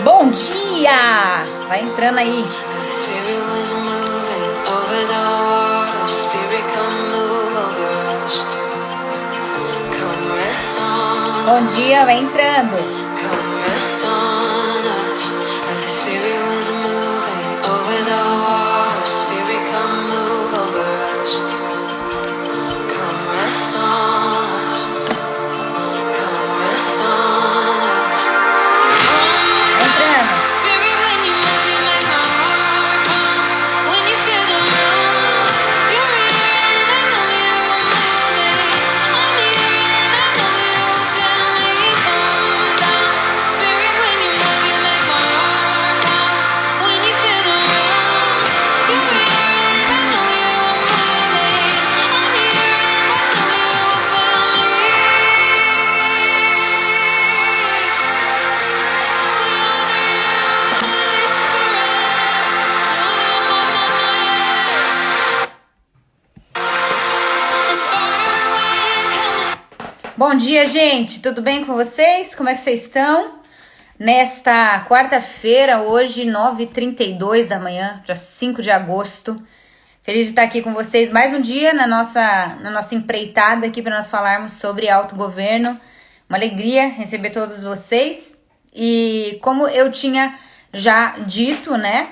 Bom dia! Vai entrando aí. Bom dia, vai entrando. Bom dia, gente! Tudo bem com vocês? Como é que vocês estão? Nesta quarta-feira, hoje, 9h32 da manhã, dia 5 de agosto. Feliz de estar aqui com vocês mais um dia na nossa empreitada aqui para nós falarmos sobre autogoverno. Uma alegria receber todos vocês. E como eu tinha já dito, né,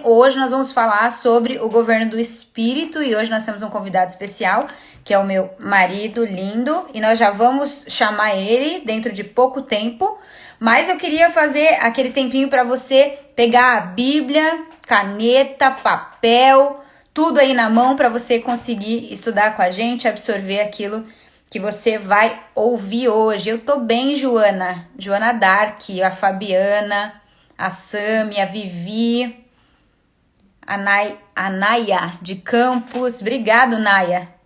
hoje nós vamos falar sobre o governo do Espírito e hoje nós temos um convidado especial, que é o meu marido lindo, e nós já vamos chamar ele dentro de pouco tempo, mas eu queria fazer aquele tempinho para você pegar a Bíblia, caneta, papel, tudo aí na mão para você conseguir estudar com a gente, absorver aquilo que você vai ouvir hoje. Eu tô bem, Joana Dark, a Fabiana, a Sami, a Vivi, a Naya de Campos, obrigado, Naya.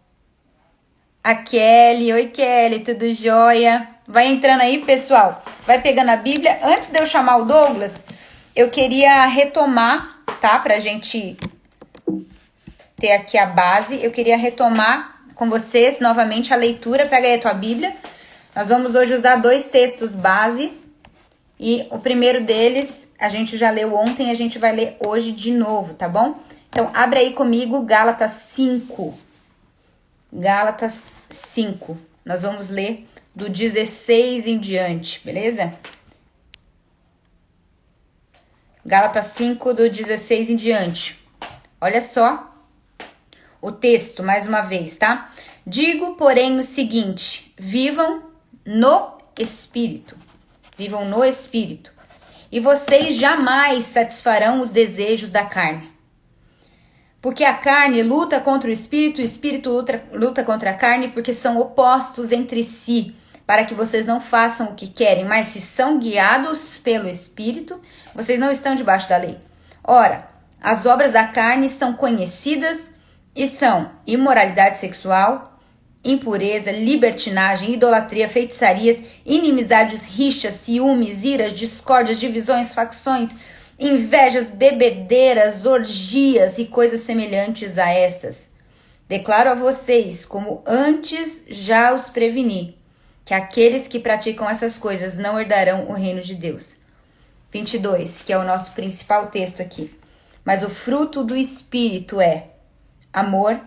A Kelly, oi Kelly, tudo jóia? Vai entrando aí, pessoal, vai pegando a Bíblia. Antes de eu chamar o Douglas, eu queria retomar, tá? Pra gente ter aqui a base, eu queria retomar com vocês novamente a leitura. Pega aí a tua Bíblia. Nós vamos hoje usar 2 textos base e o primeiro deles a gente já leu ontem, a gente vai ler hoje de novo, tá bom? Então, abre aí comigo Gálatas 5. Gálatas 5. Nós vamos ler do 16 em diante, beleza? Gálatas 5, do 16 em diante. Olha só o texto, mais uma vez, tá? Digo, porém, o seguinte: vivam no Espírito. Vivam no Espírito. E vocês jamais satisfarão os desejos da carne. Porque a carne luta contra o Espírito luta contra a carne, porque são opostos entre si, para que vocês não façam o que querem, mas se são guiados pelo Espírito, vocês não estão debaixo da lei. Ora, as obras da carne são conhecidas e são imoralidade sexual, impureza, libertinagem, idolatria, feitiçarias, inimizades, rixas, ciúmes, iras, discórdias, divisões, facções, invejas, bebedeiras, orgias e coisas semelhantes a essas. Declaro a vocês, como antes já os preveni, que aqueles que praticam essas coisas não herdarão o reino de Deus. 22, que é o nosso principal texto aqui. Mas o fruto do Espírito é amor,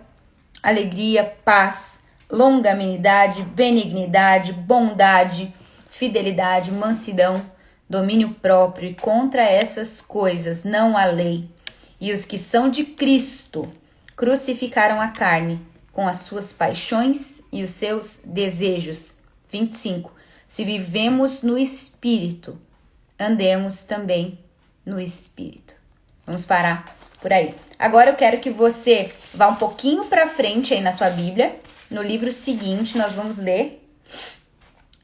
alegria, paz, longanimidade, benignidade, bondade, fidelidade, mansidão, domínio próprio, e contra essas coisas não há lei. E os que são de Cristo crucificaram a carne com as suas paixões e os seus desejos. 25. Se vivemos no Espírito, andemos também no Espírito. Vamos parar por aí. Agora eu quero que você vá um pouquinho para frente aí na tua Bíblia. No livro seguinte, nós vamos ler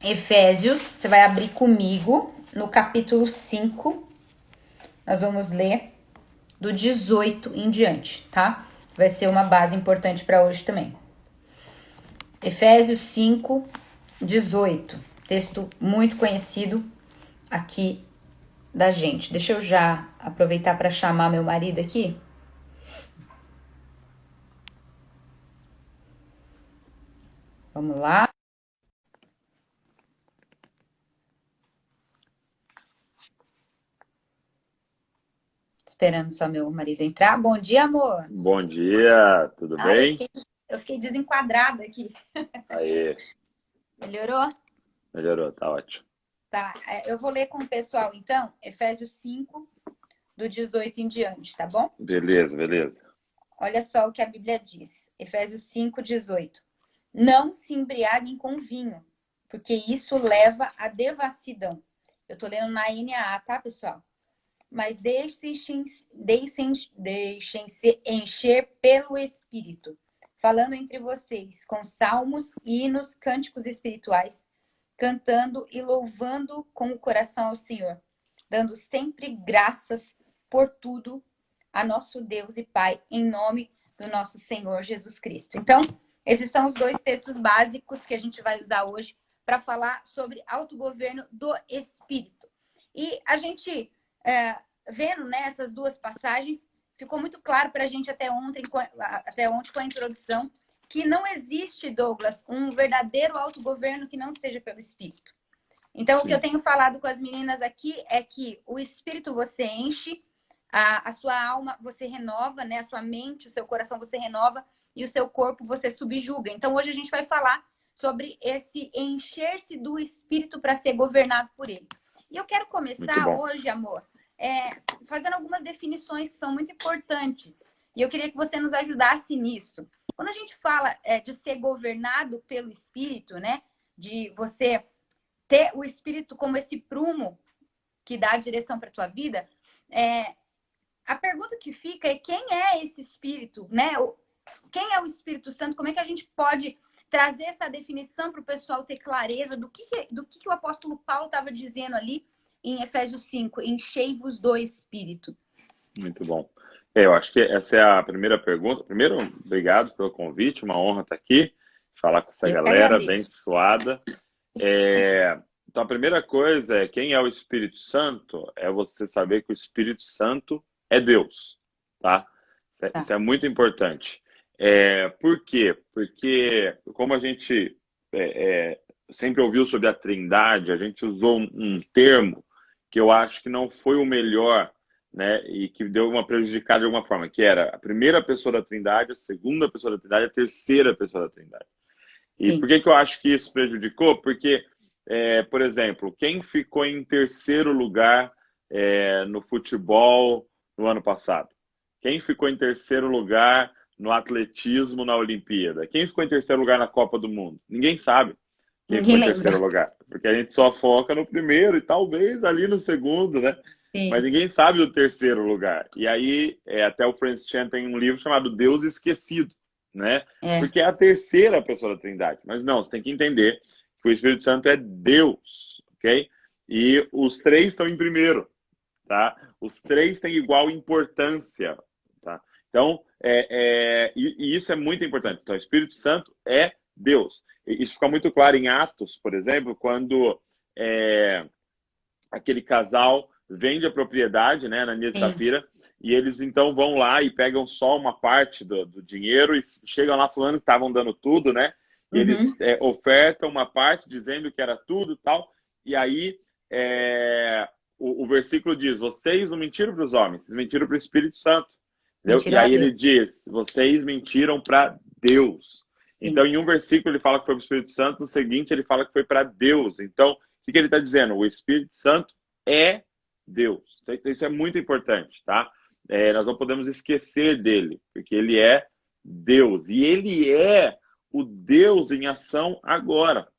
Efésios. Você vai abrir comigo no capítulo 5. Nós vamos ler do 18 em diante, tá? Vai ser uma base importante para hoje também. Efésios 5, 18. Texto muito conhecido aqui da gente. Deixa eu já aproveitar para chamar meu marido aqui. Vamos lá. esperando só meu marido entrar. Bom dia, amor. Bom dia, tudo Ai, eu bem? fiquei, eu fiquei desenquadrada aqui. Aí, Melhorou? melhorou, tá ótimo. Tá. Eu vou ler com o pessoal, então, Efésios 5, do 18 em diante, tá bom? Beleza, beleza. Olha só o que a Bíblia diz. Efésios 5, 18. Não se embriaguem com vinho, porque isso leva à devassidão. Eu tô lendo na NAA, tá, pessoal? Mas deixem-se encher pelo Espírito, falando entre vocês com salmos, hinos, cânticos espirituais, cantando e louvando com o coração ao Senhor, dando sempre graças por tudo a nosso Deus e Pai, em nome do nosso Senhor Jesus Cristo. Então, esses são os dois textos básicos que a gente vai usar hoje para falar sobre autogoverno do Espírito. E a gente, vendo, né, essas duas passagens, ficou muito claro para a gente até ontem com a introdução, que não existe, Douglas, um verdadeiro autogoverno que não seja pelo Espírito. Então, o que eu Sim, tenho falado com as meninas aqui é que o Espírito você enche, a sua alma você renova, né? A sua mente, o seu coração você renova e o seu corpo você subjuga. Então, hoje a gente vai falar sobre esse encher-se do Espírito para ser governado por ele. E eu quero muito começar bom. hoje, amor, fazendo algumas definições que são muito importantes. E eu queria que você nos ajudasse nisso. Quando a gente fala de ser governado pelo Espírito, né? De você ter o Espírito como esse prumo que dá a direção para a tua vida, a pergunta que fica é quem é esse Espírito, né? Quem é o Espírito Santo? Como é que a gente pode trazer essa definição para o pessoal ter clareza do que o apóstolo Paulo estava dizendo ali em Efésios 5, enchei-vos do Espírito. Muito bom. Eu acho que essa é a primeira pergunta. Primeiro, obrigado pelo convite, uma honra estar aqui, falar com essa Eu que galera agradeço. abençoada. Então, a primeira coisa é quem é o Espírito Santo, é você saber que o Espírito Santo é Deus, tá? Tá. Isso é muito importante. Por quê? Porque, como a gente sempre ouviu sobre a Trindade, a gente usou um termo que eu acho que não foi o melhor, né? E que deu uma prejudicada de alguma forma, que era a primeira pessoa da Trindade, a segunda pessoa da Trindade, a terceira pessoa da Trindade. E por Sim. que eu acho que isso prejudicou? Porque, por exemplo, quem ficou em terceiro lugar no futebol no ano passado? Quem ficou em terceiro lugar no atletismo na Olimpíada? Quem ficou em terceiro lugar na Copa do Mundo? Ninguém sabe quem ficou Ninguém em terceiro lembra. lugar, porque a gente só foca no primeiro e talvez ali no segundo, né? Mas Sim. ninguém sabe o terceiro lugar. E aí, até o Francis Chan tem um livro chamado Deus Esquecido, né? É. Porque é a terceira pessoa da Trindade. Mas não, você tem que entender que o Espírito Santo é Deus, ok? E os três estão em primeiro, tá? Os três têm igual importância, tá? Então, e isso é muito importante. Então, o Espírito Santo é Deus. Isso fica muito claro em Atos, por exemplo, quando aquele casal vende a propriedade, né, Ananias e Sim. Safira, e eles então vão lá e pegam só uma parte do dinheiro e chegam lá falando que estavam dando tudo, né? E eles Uhum. ofertam uma parte dizendo que era tudo e tal, e aí o versículo diz, vocês não mentiram para os homens, vocês mentiram para o Espírito Santo. Entendeu? E Mentiram a aí Deus. ele diz, vocês mentiram para Deus. Sim. Então, em um versículo ele fala que foi para o Espírito Santo, no seguinte ele fala que foi para Deus. Então, o que ele está dizendo? O Espírito Santo é Deus. Então, isso é muito importante, tá? Nós não podemos esquecer dele, porque ele é Deus. E ele é o Deus em ação agora,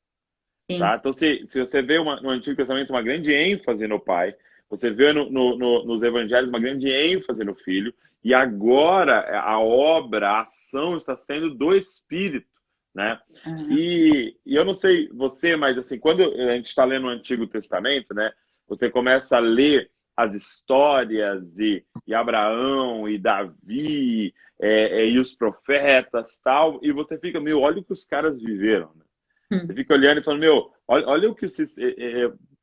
Sim. tá? Então, se você vê no Antigo Testamento uma grande ênfase no Pai, você vê nos Evangelhos uma grande ênfase no Filho, e agora a obra, a ação está sendo do Espírito, né? Uhum. E eu não sei você, mas assim, quando a gente está lendo o Antigo Testamento, né? Você começa a ler as histórias e Abraão e Davi e os profetas tal, e você fica, meu, olha o que os caras viveram, né? Você Hum. fica olhando e falando, meu, olha o que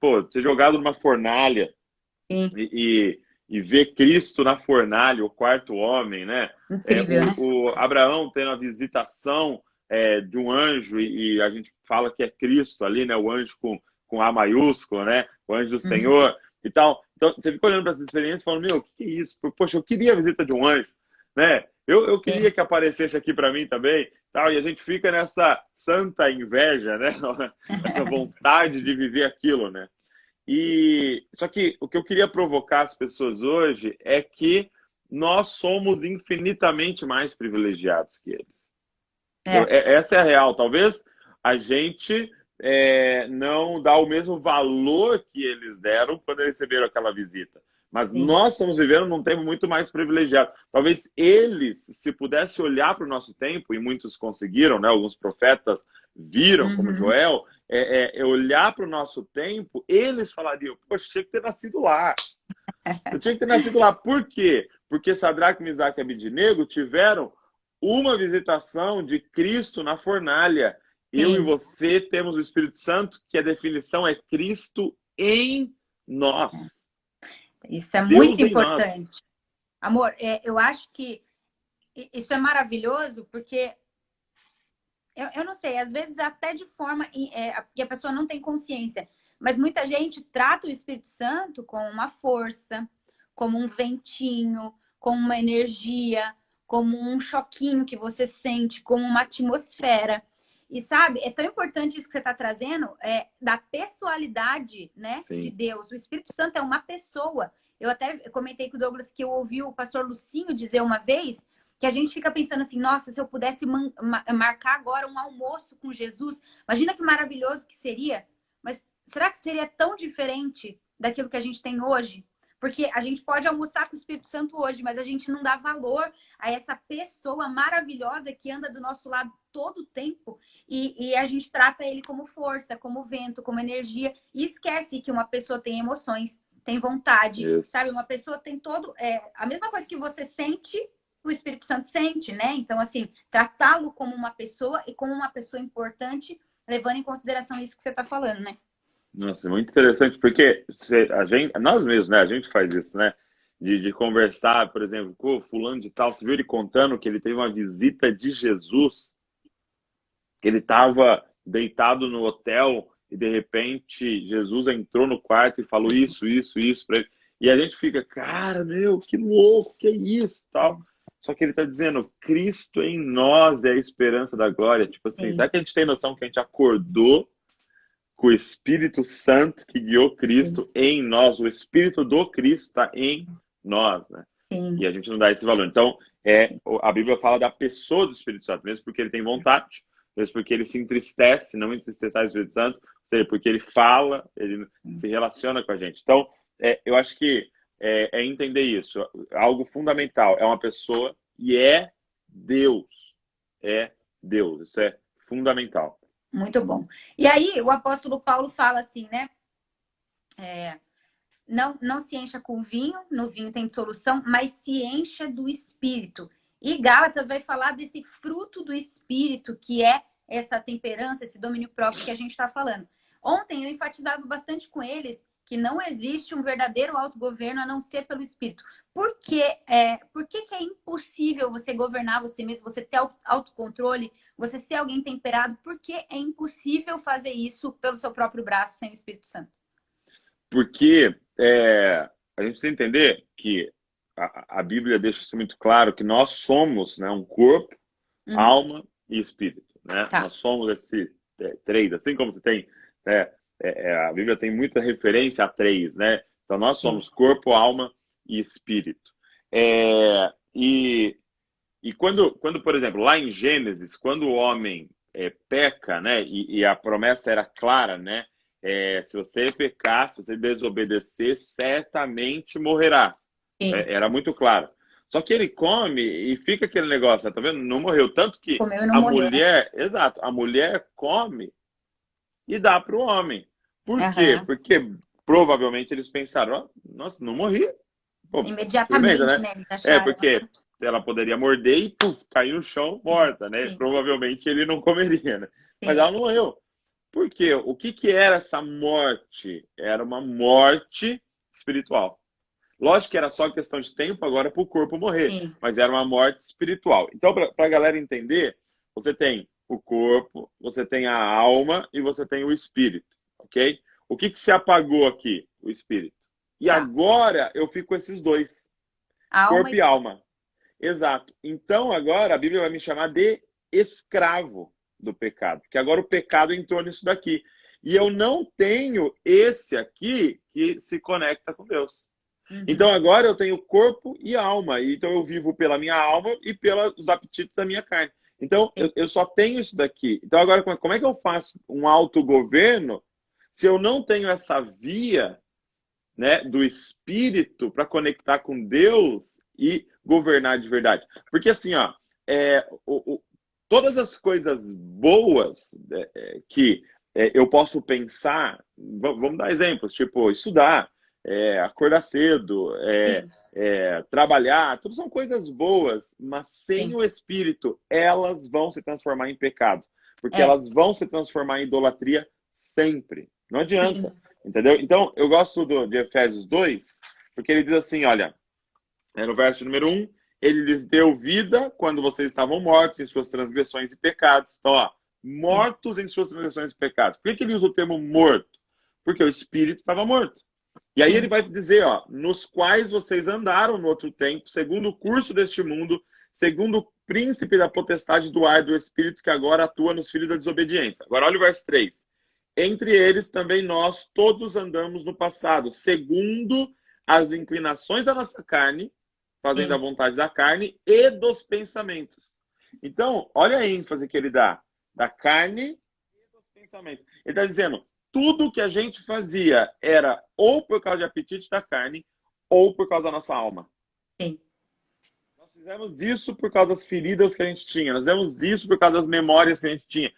pô, ser jogado numa fornalha Sim. e ver Cristo na fornalha, o quarto homem, né? Incrível, né? O Abraão tendo a visitação de um anjo, e a gente fala que é Cristo ali, né? O anjo com A maiúsculo, né? O anjo do Uhum. Senhor e tal. Então, você fica olhando para essa experiência e falando, meu, o que é isso? Poxa, eu queria a visita de um anjo, né? Eu queria Sim. que aparecesse aqui para mim também, tal, e a gente fica nessa santa inveja, né? Essa vontade de viver aquilo, né? E só que o que eu queria provocar as pessoas hoje é que nós somos infinitamente mais privilegiados que eles. É, Essa é a real. Talvez a gente não dá o mesmo valor que eles deram quando receberam aquela visita. Mas sim. nós estamos vivendo num tempo muito mais privilegiado. Talvez eles, se pudessem olhar para o nosso tempo, e muitos conseguiram, né? Alguns profetas viram, como Uhum. Joel, olhar para o nosso tempo, eles falariam, poxa, tinha que ter nascido lá. Eu tinha que ter nascido lá. Por quê? Porque Sadraque, Misaque e Abednego tiveram uma visitação de Cristo na fornalha. Eu e Sim. você temos o Espírito Santo, que a definição é Cristo em nós. Isso é Deus muito em nós. importante. Amor, eu acho que isso é maravilhoso porque eu não sei, às vezes até de forma que a pessoa não tem consciência, mas muita gente trata o Espírito Santo como uma força, como um ventinho, como uma energia, como um choquinho que você sente, como uma atmosfera. E sabe, é tão importante isso que você está trazendo, da pessoalidade, né, de Sim. Deus. O Espírito Santo é uma pessoa. Eu até comentei com o Douglas que eu ouvi o pastor Lucinho dizer uma vez que a gente fica pensando assim, nossa, se eu pudesse marcar agora um almoço com Jesus, imagina que maravilhoso que seria. Mas será que seria tão diferente daquilo que a gente tem hoje? Porque a gente pode almoçar com o Espírito Santo hoje, mas a gente não dá valor a essa pessoa maravilhosa que anda do nosso lado todo o tempo e a gente trata ele como força, como vento, como energia e esquece que uma pessoa tem emoções, tem vontade, sabe? Isso. Uma pessoa tem todo a mesma coisa que você sente, o Espírito Santo sente, né? Então, assim, tratá-lo como uma pessoa e como uma pessoa importante, levando em consideração isso que você está falando, né? Nossa, é muito interessante, porque nós mesmos, né? A gente faz isso, né? De conversar, por exemplo, com o fulano de tal, você viu ele contando que ele teve uma visita de Jesus, que ele estava deitado no hotel e de repente Jesus entrou no quarto e falou isso para ele. E a gente fica, cara, meu, que louco, que é isso, tal. Só que ele está dizendo, Cristo em nós é a esperança da glória. Tipo assim, Sim, será que a gente tem noção que a gente acordou com o Espírito Santo que guiou sim, Cristo em nós? O Espírito do Cristo está em nós, né? E sim. a gente não dá esse valor. Então, a Bíblia fala da pessoa do Espírito Santo, mesmo porque ele tem vontade, mesmo porque ele se entristece, não entristecer o Espírito Santo, ou seja, porque ele fala, ele se relaciona com a gente. Então, eu acho que é entender isso. Algo fundamental. É uma pessoa e é Deus. É Deus. Isso é fundamental. Muito bom. E aí, o apóstolo Paulo fala assim, né? Não se encha com vinho, no vinho tem dissolução, mas se encha do Espírito. E Gálatas vai falar desse fruto do Espírito, que é essa temperança, esse domínio próprio que a gente está falando. Ontem eu enfatizava bastante com eles que não existe um verdadeiro autogoverno a não ser pelo Espírito. Por que é impossível você governar você mesmo, você ter autocontrole, você ser alguém temperado? Por que é impossível fazer isso pelo seu próprio braço sem o Espírito Santo? Porque a gente precisa entender que a Bíblia deixa isso muito claro, que nós somos, né, um corpo, Uhum. alma e espírito. Né? Tá. Nós somos esses três, assim como você tem... né, a Bíblia tem muita referência a três, né? Então nós Sim. somos corpo, alma e espírito. E quando, por exemplo, lá em Gênesis, quando o homem peca, né, e a promessa era clara, né, se você pecar, se você desobedecer, certamente morrerás. Sim. Era muito claro. Só que ele come e fica aquele negócio, tá vendo? Não morreu. Tanto que Comeu e não a morreu, né? mulher, exato, a mulher come e dá para o homem. Por quê? Aham. Porque provavelmente eles pensaram, ó, nossa, não morri. Pô, firmeza, Imediatamente, né? né? Eles acharam. Porque ela poderia morder e puf, cair no chão Sim, morta, né? sim, Provavelmente ele não comeria, né? Mas sim. ela não morreu. Por quê? O que era essa morte? Era uma morte espiritual. Lógico que era só questão de tempo agora para o corpo morrer, Sim. mas era uma morte espiritual. Então, para a galera entender, você tem o corpo, você tem a alma e você tem o espírito, ok? O que se apagou aqui? O espírito. E Tá. agora eu fico com esses dois, Alma corpo e e corpo. alma. Exato. Então agora a Bíblia vai me chamar de escravo do pecado, porque agora o pecado entrou nisso daqui. E eu não tenho esse aqui que se conecta com Deus. Então Uhum. agora eu tenho corpo e alma. Então eu vivo pela minha alma e pelos apetites da minha carne. Então Sim. eu só tenho isso daqui. Então agora como é que eu faço um autogoverno se eu não tenho essa via, né, do espírito para conectar com Deus e governar de verdade? Porque assim, ó, todas as coisas boas que eu posso pensar, vamos dar exemplos, tipo estudar, acordar cedo, Sim. trabalhar, tudo são coisas boas, mas sem Sim. o espírito, elas vão se transformar em pecado, porque É. elas vão se transformar em idolatria sempre. Não Sim. adianta, entendeu? Então, eu gosto de Efésios 2, porque ele diz assim, olha, no verso número 1, ele lhes deu vida quando vocês estavam mortos em suas transgressões e pecados. Então, ó, Sim. mortos em suas transgressões e pecados. Por que ele usa o termo morto? Porque o espírito estava morto. E aí ele Sim. vai dizer, ó, nos quais vocês andaram no outro tempo, segundo o curso deste mundo, segundo o príncipe da potestade do ar do espírito que agora atua nos filhos da desobediência. Agora olha o verso 3. Entre eles também nós todos andamos no passado, segundo as inclinações da nossa carne, fazendo a Sim. vontade da carne e dos pensamentos. Então, olha a ênfase que ele dá, da carne e dos pensamentos. Ele está dizendo, tudo que a gente fazia era ou por causa de apetite da carne ou por causa da nossa alma. Sim. Nós fizemos isso por causa das feridas que a gente tinha, nós fizemos isso por causa das memórias que a gente tinha.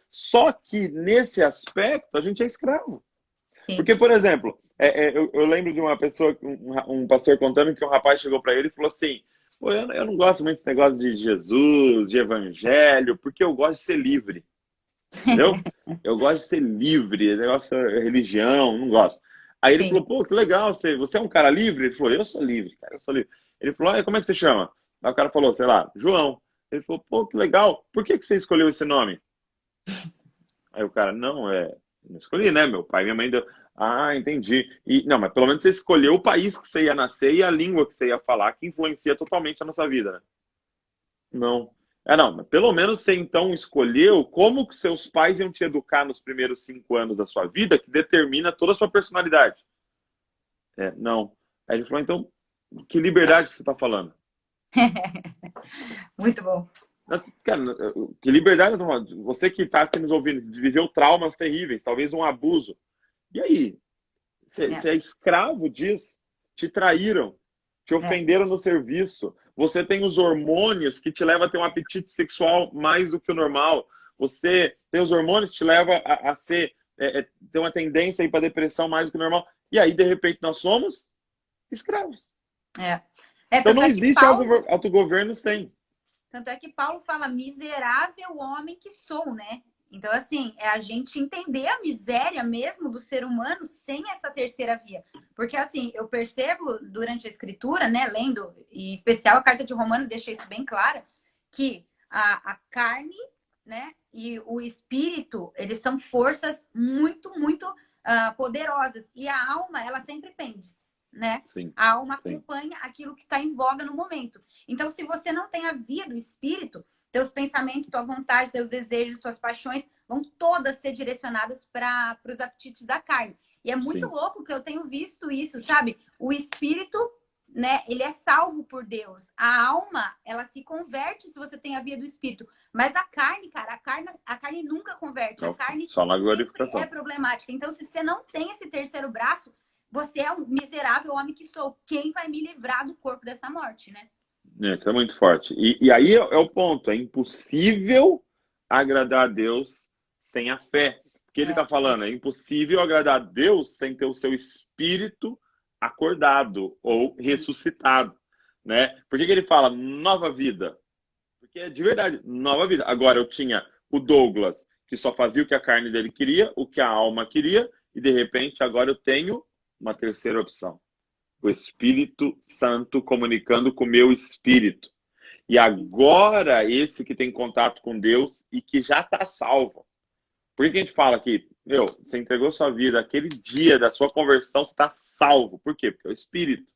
Só que nesse aspecto a gente é escravo. Sim. Porque, por exemplo, eu lembro de uma pessoa, um pastor contando que um rapaz chegou para ele e falou assim, pô, eu não gosto muito desse negócio de Jesus, de evangelho, porque eu gosto de ser livre. Entendeu? Eu gosto de ser livre, negócio é religião, não gosto. Aí ele Sim. falou, pô, que legal, você é um cara livre? Ele falou, eu sou livre, cara, eu sou livre. Ele falou, como é que você chama? Aí o cara falou, sei lá, João. Ele falou, pô, que legal, por que você escolheu esse nome? Aí o cara, não escolhi, né? Meu pai e minha mãe deu. Ah, entendi. Não, mas pelo menos você escolheu o país que você ia nascer e a língua que você ia falar, que influencia totalmente a nossa vida, né? Não. Não, mas pelo menos você então escolheu como que seus pais iam te educar nos primeiros 5 anos da sua vida, que determina toda a sua personalidade. Não. Aí ele falou, então, que liberdade que você está falando? Muito bom. Cara, que liberdade, você que está aqui nos ouvindo, viveu traumas terríveis, talvez um abuso. E aí? É. Você é escravo disso? Te traíram, te É. ofenderam no serviço. Você tem os hormônios que te levam a ter um apetite sexual mais do que o normal. Você tem os hormônios que te levam a ter uma tendência para depressão mais do que o normal. E aí, de repente, nós somos escravos. É. Então, Tanto não é que existe Paulo, autogoverno sem. fala miserável homem que sou, né? Então, assim, é a gente entender a miséria mesmo do ser humano sem essa terceira via. Porque, assim, eu percebo durante a escritura, né, lendo, e em especial a carta de Romanos deixa isso bem claro, que a carne, né, e o espírito, eles são forças muito, muito poderosas. E a alma, ela sempre pende, né? Sim, A alma sim, acompanha aquilo que está em voga no momento. Então, se você não tem a via do espírito, teus pensamentos, tua vontade, teus desejos, tuas paixões vão todas ser direcionadas para os apetites da carne. E é muito sim, louco que eu tenho visto isso, sabe? O espírito, né, ele é salvo por Deus. A alma, ela se converte se você tem a via do espírito. Mas a carne, cara, a carne nunca converte. A carne só na sempre é glorificação. problemática. Então, se você não tem esse terceiro braço, você é um miserável homem que sou. Quem vai me livrar do corpo dessa morte, né? Isso é muito forte. E aí é o ponto. É impossível agradar a Deus sem a fé. Porque ele É, está falando, é impossível agradar a Deus sem ter o seu espírito acordado ou sim, ressuscitado. Né? Por que ele fala nova vida? Porque é de verdade, nova vida. Agora, eu tinha o Douglas, que só fazia o que a carne dele queria, o que a alma queria, e de repente agora eu tenho uma terceira opção: o Espírito Santo comunicando com o meu espírito. E agora, esse que tem contato com Deus e que já está salvo. Por que a gente fala que você entregou sua vida, aquele dia da sua conversão, você está salvo. Por quê? Porque é o Espírito. Sim.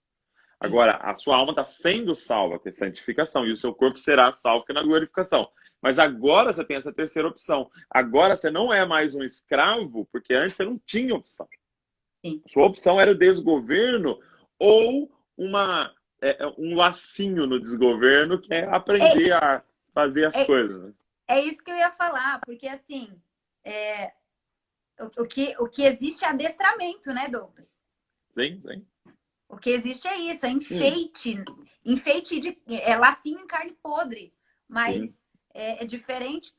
Agora, a sua alma está sendo salva, que é santificação, e o seu corpo será salvo, que é na glorificação. Mas agora você tem essa terceira opção. Agora você não é mais um escravo, porque antes você não tinha opção. Sim. Sua opção era o desgoverno ou um lacinho no desgoverno, que é É, aprender a fazer as é, coisas. Né? é isso que eu ia falar, porque assim, é, o que existe é adestramento, né, Douglas? Sim, sim. O que existe é isso, é Hum, enfeite de lacinho em carne podre, sim. mas é diferente,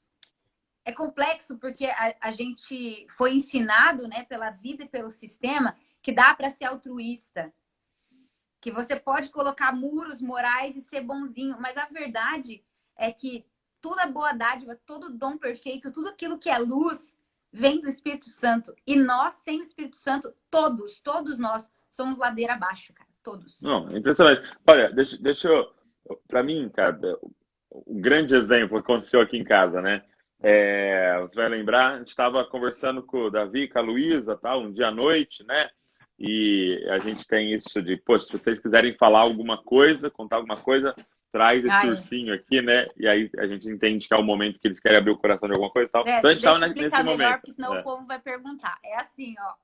é complexo porque a gente foi ensinado, né, pela vida e pelo sistema que dá para ser altruísta, que você pode colocar muros morais e ser bonzinho, mas a verdade é que toda boa dádiva, todo dom perfeito, tudo aquilo que é luz vem do Espírito Santo. E nós, sem o Espírito Santo, todos nós somos ladeira abaixo, cara. Todos. Não, é impressionante. Olha, deixa eu. Para mim, cara, um grande exemplo que aconteceu aqui em casa, né? Você vai lembrar, a gente estava conversando com o Davi, com a Luísa, tal, um dia à noite, né? E a gente tem isso de, poxa, se vocês quiserem falar alguma coisa, contar alguma coisa, traz esse Ai, ursinho aqui, né? E aí a gente entende que é o momento que eles querem abrir o coração de alguma coisa e tal. Então a gente estava deixa eu nesse explicar melhor, momento. porque senão o povo vai perguntar. É assim, ó.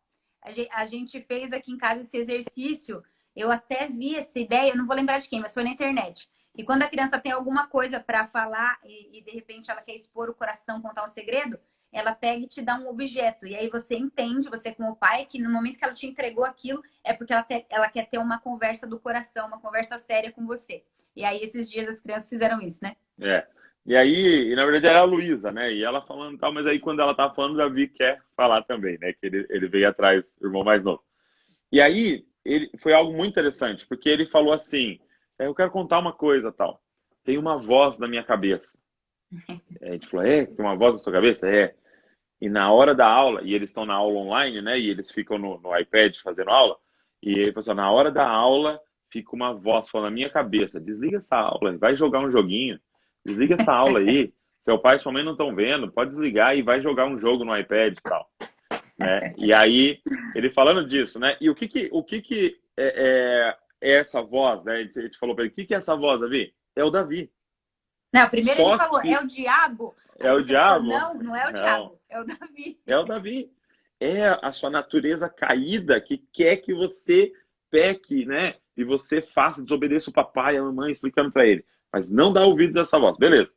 A gente fez aqui em casa esse exercício. Eu até vi essa ideia, eu não vou lembrar de quem, mas foi na internet. E quando a criança tem alguma coisa para falar e de repente ela quer expor o coração, contar um segredo, ela pega e te dá um objeto. E aí você entende, você como pai, que no momento que ela te entregou aquilo, é porque ela quer ter uma conversa do coração, uma conversa séria com você. E aí esses dias as crianças fizeram isso, né? É. E aí, na verdade, era a Luísa, né? E ela falando tal, mas aí quando ela tava falando, o Davi quer falar também, né? Que ele veio atrás, o irmão mais novo. E aí, foi algo muito interessante, porque ele falou assim: eu quero contar uma coisa tal. Tem uma voz na minha cabeça. A gente falou: tem uma voz na sua cabeça? É. E na hora da aula, e eles estão na aula online, né? E eles ficam no iPad fazendo aula. E ele falou assim: na hora da aula, fica uma voz falando na minha cabeça: desliga essa aula, vai jogar um joguinho. Desliga essa aula aí. Seu pai e sua mãe não estão vendo, pode desligar e vai jogar um jogo no iPad e tal, né? E aí, ele falando disso, né? E o que é essa voz, né? A gente falou para ele: o que é essa voz, Davi? É o Davi. Não, primeiro ele Só falou, é que o diabo. é Aí o você falou, diabo? não, não é o Não. diabo, é o Davi. É o Davi. É a sua natureza caída que quer que você peque, né? E você faça, desobedeça o papai e a mamãe explicando para ele. Mas não dá ouvidos a essa voz. Beleza.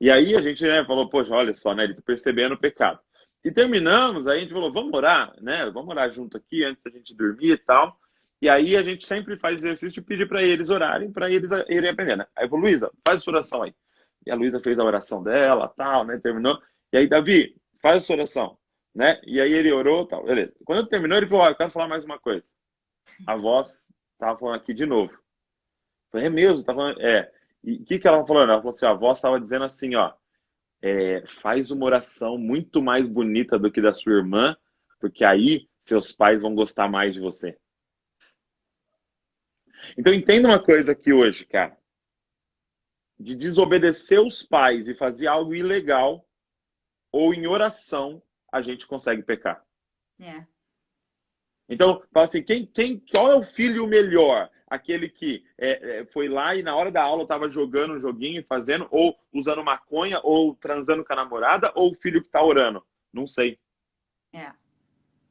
E aí a gente, né, falou, poxa, olha só, né? Ele tá percebendo o pecado. E terminamos, aí a gente falou, vamos orar, né? Vamos orar junto aqui antes da gente dormir e tal. E aí a gente sempre faz exercício de pedir para eles orarem, para eles irem aprendendo. Aí eu falei, Luísa, faz a sua oração aí. E a Luísa fez a oração dela, tal, né? Terminou. E aí, Davi, faz a sua oração, né? E aí ele orou, tal, beleza. Quando terminou, ele falou, eu quero falar mais uma coisa. A voz tava falando aqui de novo. Eu falei, é mesmo? Tá falando, é. E o que ela tava falando? Ela falou assim, a voz estava dizendo assim, ó, faz uma oração muito mais bonita do que da sua irmã, porque aí seus pais vão gostar mais de você. Então entenda uma coisa aqui hoje, cara. De desobedecer os pais e fazer algo ilegal, ou em oração, a gente consegue pecar. É. Então, fala assim, qual é o filho melhor? Aquele que foi lá e na hora da aula estava jogando um joguinho, fazendo, ou usando maconha, ou transando com a namorada, ou o filho que está orando? Não sei, É.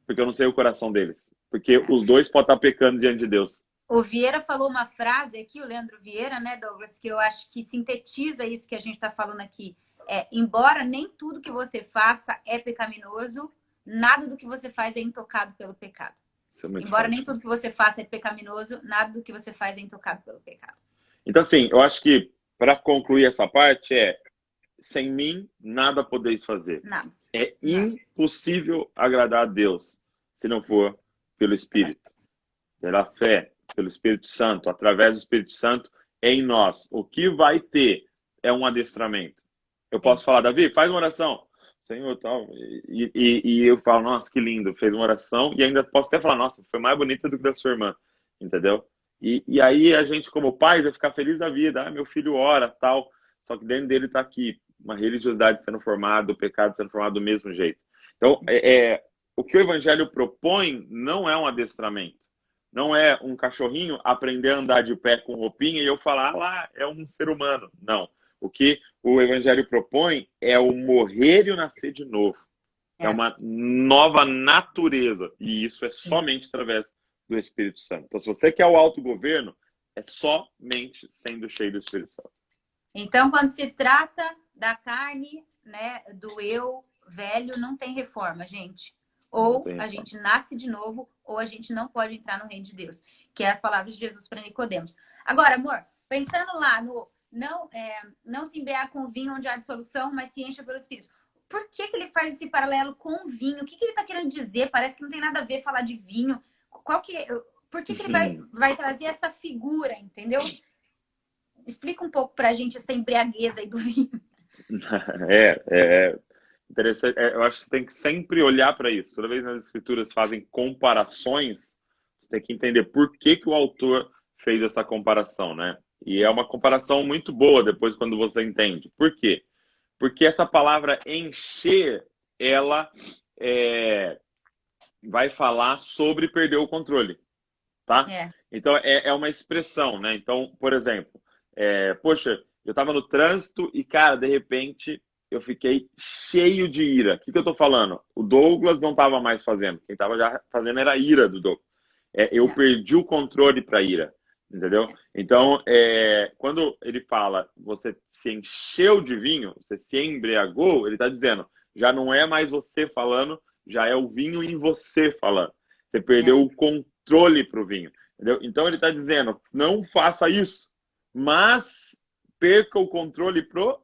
porque eu não sei o coração deles. Porque É. os dois podem estar pecando diante de Deus. O Vieira falou uma frase aqui, o Leandro Vieira, né, Douglas, que eu acho que sintetiza isso que a gente está falando aqui. Embora nem tudo que você faça é pecaminoso, nada do que você faz é intocado pelo pecado. Isso é muito Embora nem forte. tudo que você faça é pecaminoso, nada do que você faz é intocado pelo pecado. Então, assim, eu acho que para concluir essa parte sem mim, nada podeis fazer. Nada. É Nada. impossível agradar a Deus se não for pelo Espírito, pela fé, pelo Espírito Santo, através do Espírito Santo em nós. O que vai ter é um adestramento. Eu Sim. posso falar, Davi, faz uma oração. Senhor, tal. E eu falo, nossa, que lindo, fez uma oração. E ainda posso até falar, nossa, foi mais bonita do que da sua irmã. Entendeu? E aí a gente, como pais, vai ficar feliz da vida. Ah, meu filho ora, tal. Só que dentro dele está aqui uma religiosidade sendo formada, o pecado sendo formado do mesmo jeito. Então, o que o evangelho propõe não é um adestramento. Não é um cachorrinho aprender a andar de pé com roupinha e eu falar, ah, lá, é um ser humano. Não. O que o evangelho propõe é o morrer e o nascer de novo. É É, uma nova natureza. E isso é sim. somente através do Espírito Santo. Então, se você quer o autogoverno, é somente sendo cheio do Espírito Santo. Então, quando se trata da carne, né, do eu velho, não tem reforma, gente. Não Ou tem a reforma. gente nasce de novo, ou a gente não pode entrar no reino de Deus, que é as palavras de Jesus para Nicodemos. Agora, amor, pensando lá no não se embriagar com vinho onde há dissolução, mas se encha pelo Espírito. Por que que ele faz esse paralelo com o vinho? O que que ele está querendo dizer? Parece que não tem nada a ver falar de vinho. Por que que ele vai trazer essa figura, entendeu? Explica um pouco pra gente essa embriaguez aí do vinho. É interessante. Eu acho que você tem que sempre olhar para isso. Toda vez que as escrituras fazem comparações, você tem que entender por que que o autor fez essa comparação, né? E é uma comparação muito boa depois quando você entende. Por quê? Porque essa palavra encher, ela vai falar sobre perder o controle, tá? É, Então, é uma expressão, né? Então, por exemplo, poxa, eu estava no trânsito e, cara, de repente, eu fiquei cheio de ira. O que eu tô falando? O Douglas não estava mais fazendo. Quem estava já fazendo era a ira do Douglas. Eu é, perdi o controle para ira, entendeu? é. Então, quando ele fala, você se encheu de vinho, você se embriagou, ele está dizendo, já não é mais você falando, já é o vinho em você falando. Você perdeu o controle para o vinho. Entendeu? Então ele está dizendo, não faça isso, mas perca o controle pro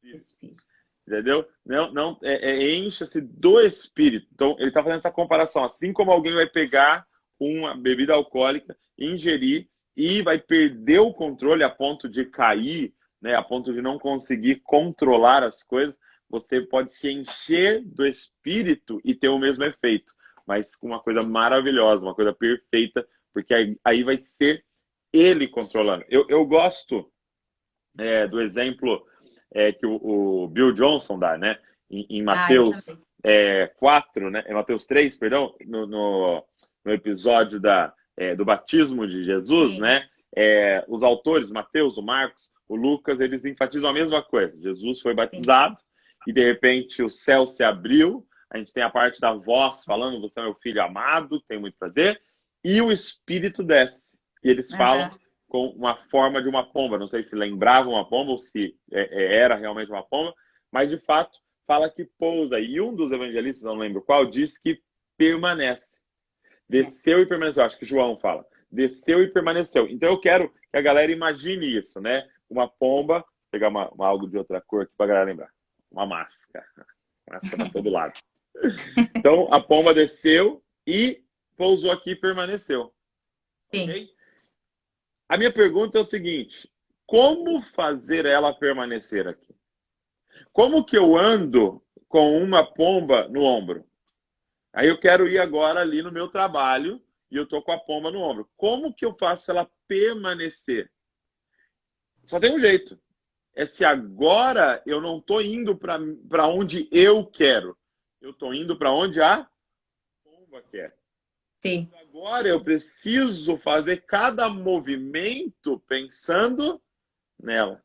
Espírito. Espírito. Entendeu? Não, encha-se do Espírito. Então ele está fazendo essa comparação. Assim como alguém vai pegar uma bebida alcoólica, ingerir e vai perder o controle a ponto de cair, né, a ponto de não conseguir controlar as coisas, você pode se encher do Espírito e ter o mesmo efeito, mas com uma coisa maravilhosa, uma coisa perfeita, porque aí vai ser ele controlando. Eu gosto do exemplo que o Bill Johnson dá, né? Em Ah, eu Mateus também. 4, né? Em Mateus 3, perdão, no episódio do batismo de Jesus, Sim, né? Os autores, Mateus, o Marcos, o Lucas, eles enfatizam a mesma coisa. Jesus foi sim. batizado e, de repente, o céu se abriu. A gente tem a parte da voz falando, você é meu filho amado, tenho muito prazer. E o Espírito desce. E eles falam Aham. com uma forma de uma pomba. Não sei se lembrava uma pomba ou se era realmente uma pomba, mas, de fato, fala que pousa. E um dos evangelistas, não lembro qual, diz que permanece. É. Desceu e permaneceu. Acho que João fala. Desceu e permaneceu. Então eu quero que a galera imagine isso, né? Uma pomba, vou pegar algo de outra cor aqui para a galera lembrar. Uma máscara. Máscara para todo lado. Então a pomba desceu e pousou aqui e permaneceu. Sim. Ok? A minha pergunta é o seguinte: como fazer ela permanecer aqui? Como que eu ando com uma pomba no ombro? Aí eu quero ir agora ali no meu trabalho e eu tô com a pomba no ombro. Como que eu faço ela permanecer? Só tem um jeito. É se agora eu não tô indo para onde eu quero. Eu tô indo para onde a pomba quer. Sim. Agora eu preciso fazer cada movimento pensando nela.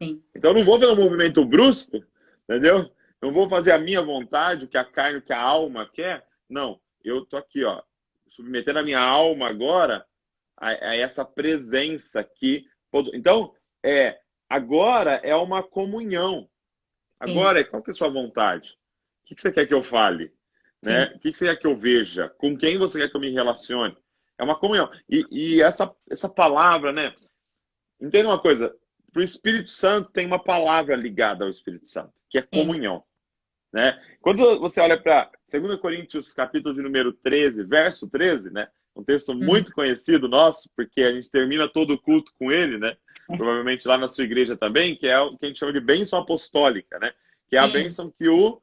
Sim. Então eu não vou fazer um movimento brusco, entendeu? Não vou fazer a minha vontade, o que a carne, o que a alma quer. Não, eu tô aqui, ó, submetendo a minha alma agora a essa presença aqui. Então, agora é uma comunhão. Sim. Agora, qual que é a sua vontade? O que você quer que eu fale? Né? Sim. O que você quer que eu veja? Com quem você quer que eu me relacione? É uma comunhão. E essa palavra, né? Entenda uma coisa. Para o Espírito Santo tem uma palavra ligada ao Espírito Santo, que é Sim. comunhão. Né? Quando você olha para 2 Coríntios, capítulo de número 13, verso 13, né? Um texto Uhum. muito conhecido nosso, porque a gente termina todo o culto com ele, né? Provavelmente lá na sua igreja também, que é o que a gente chama de bênção apostólica, né? Que é a Sim. bênção que o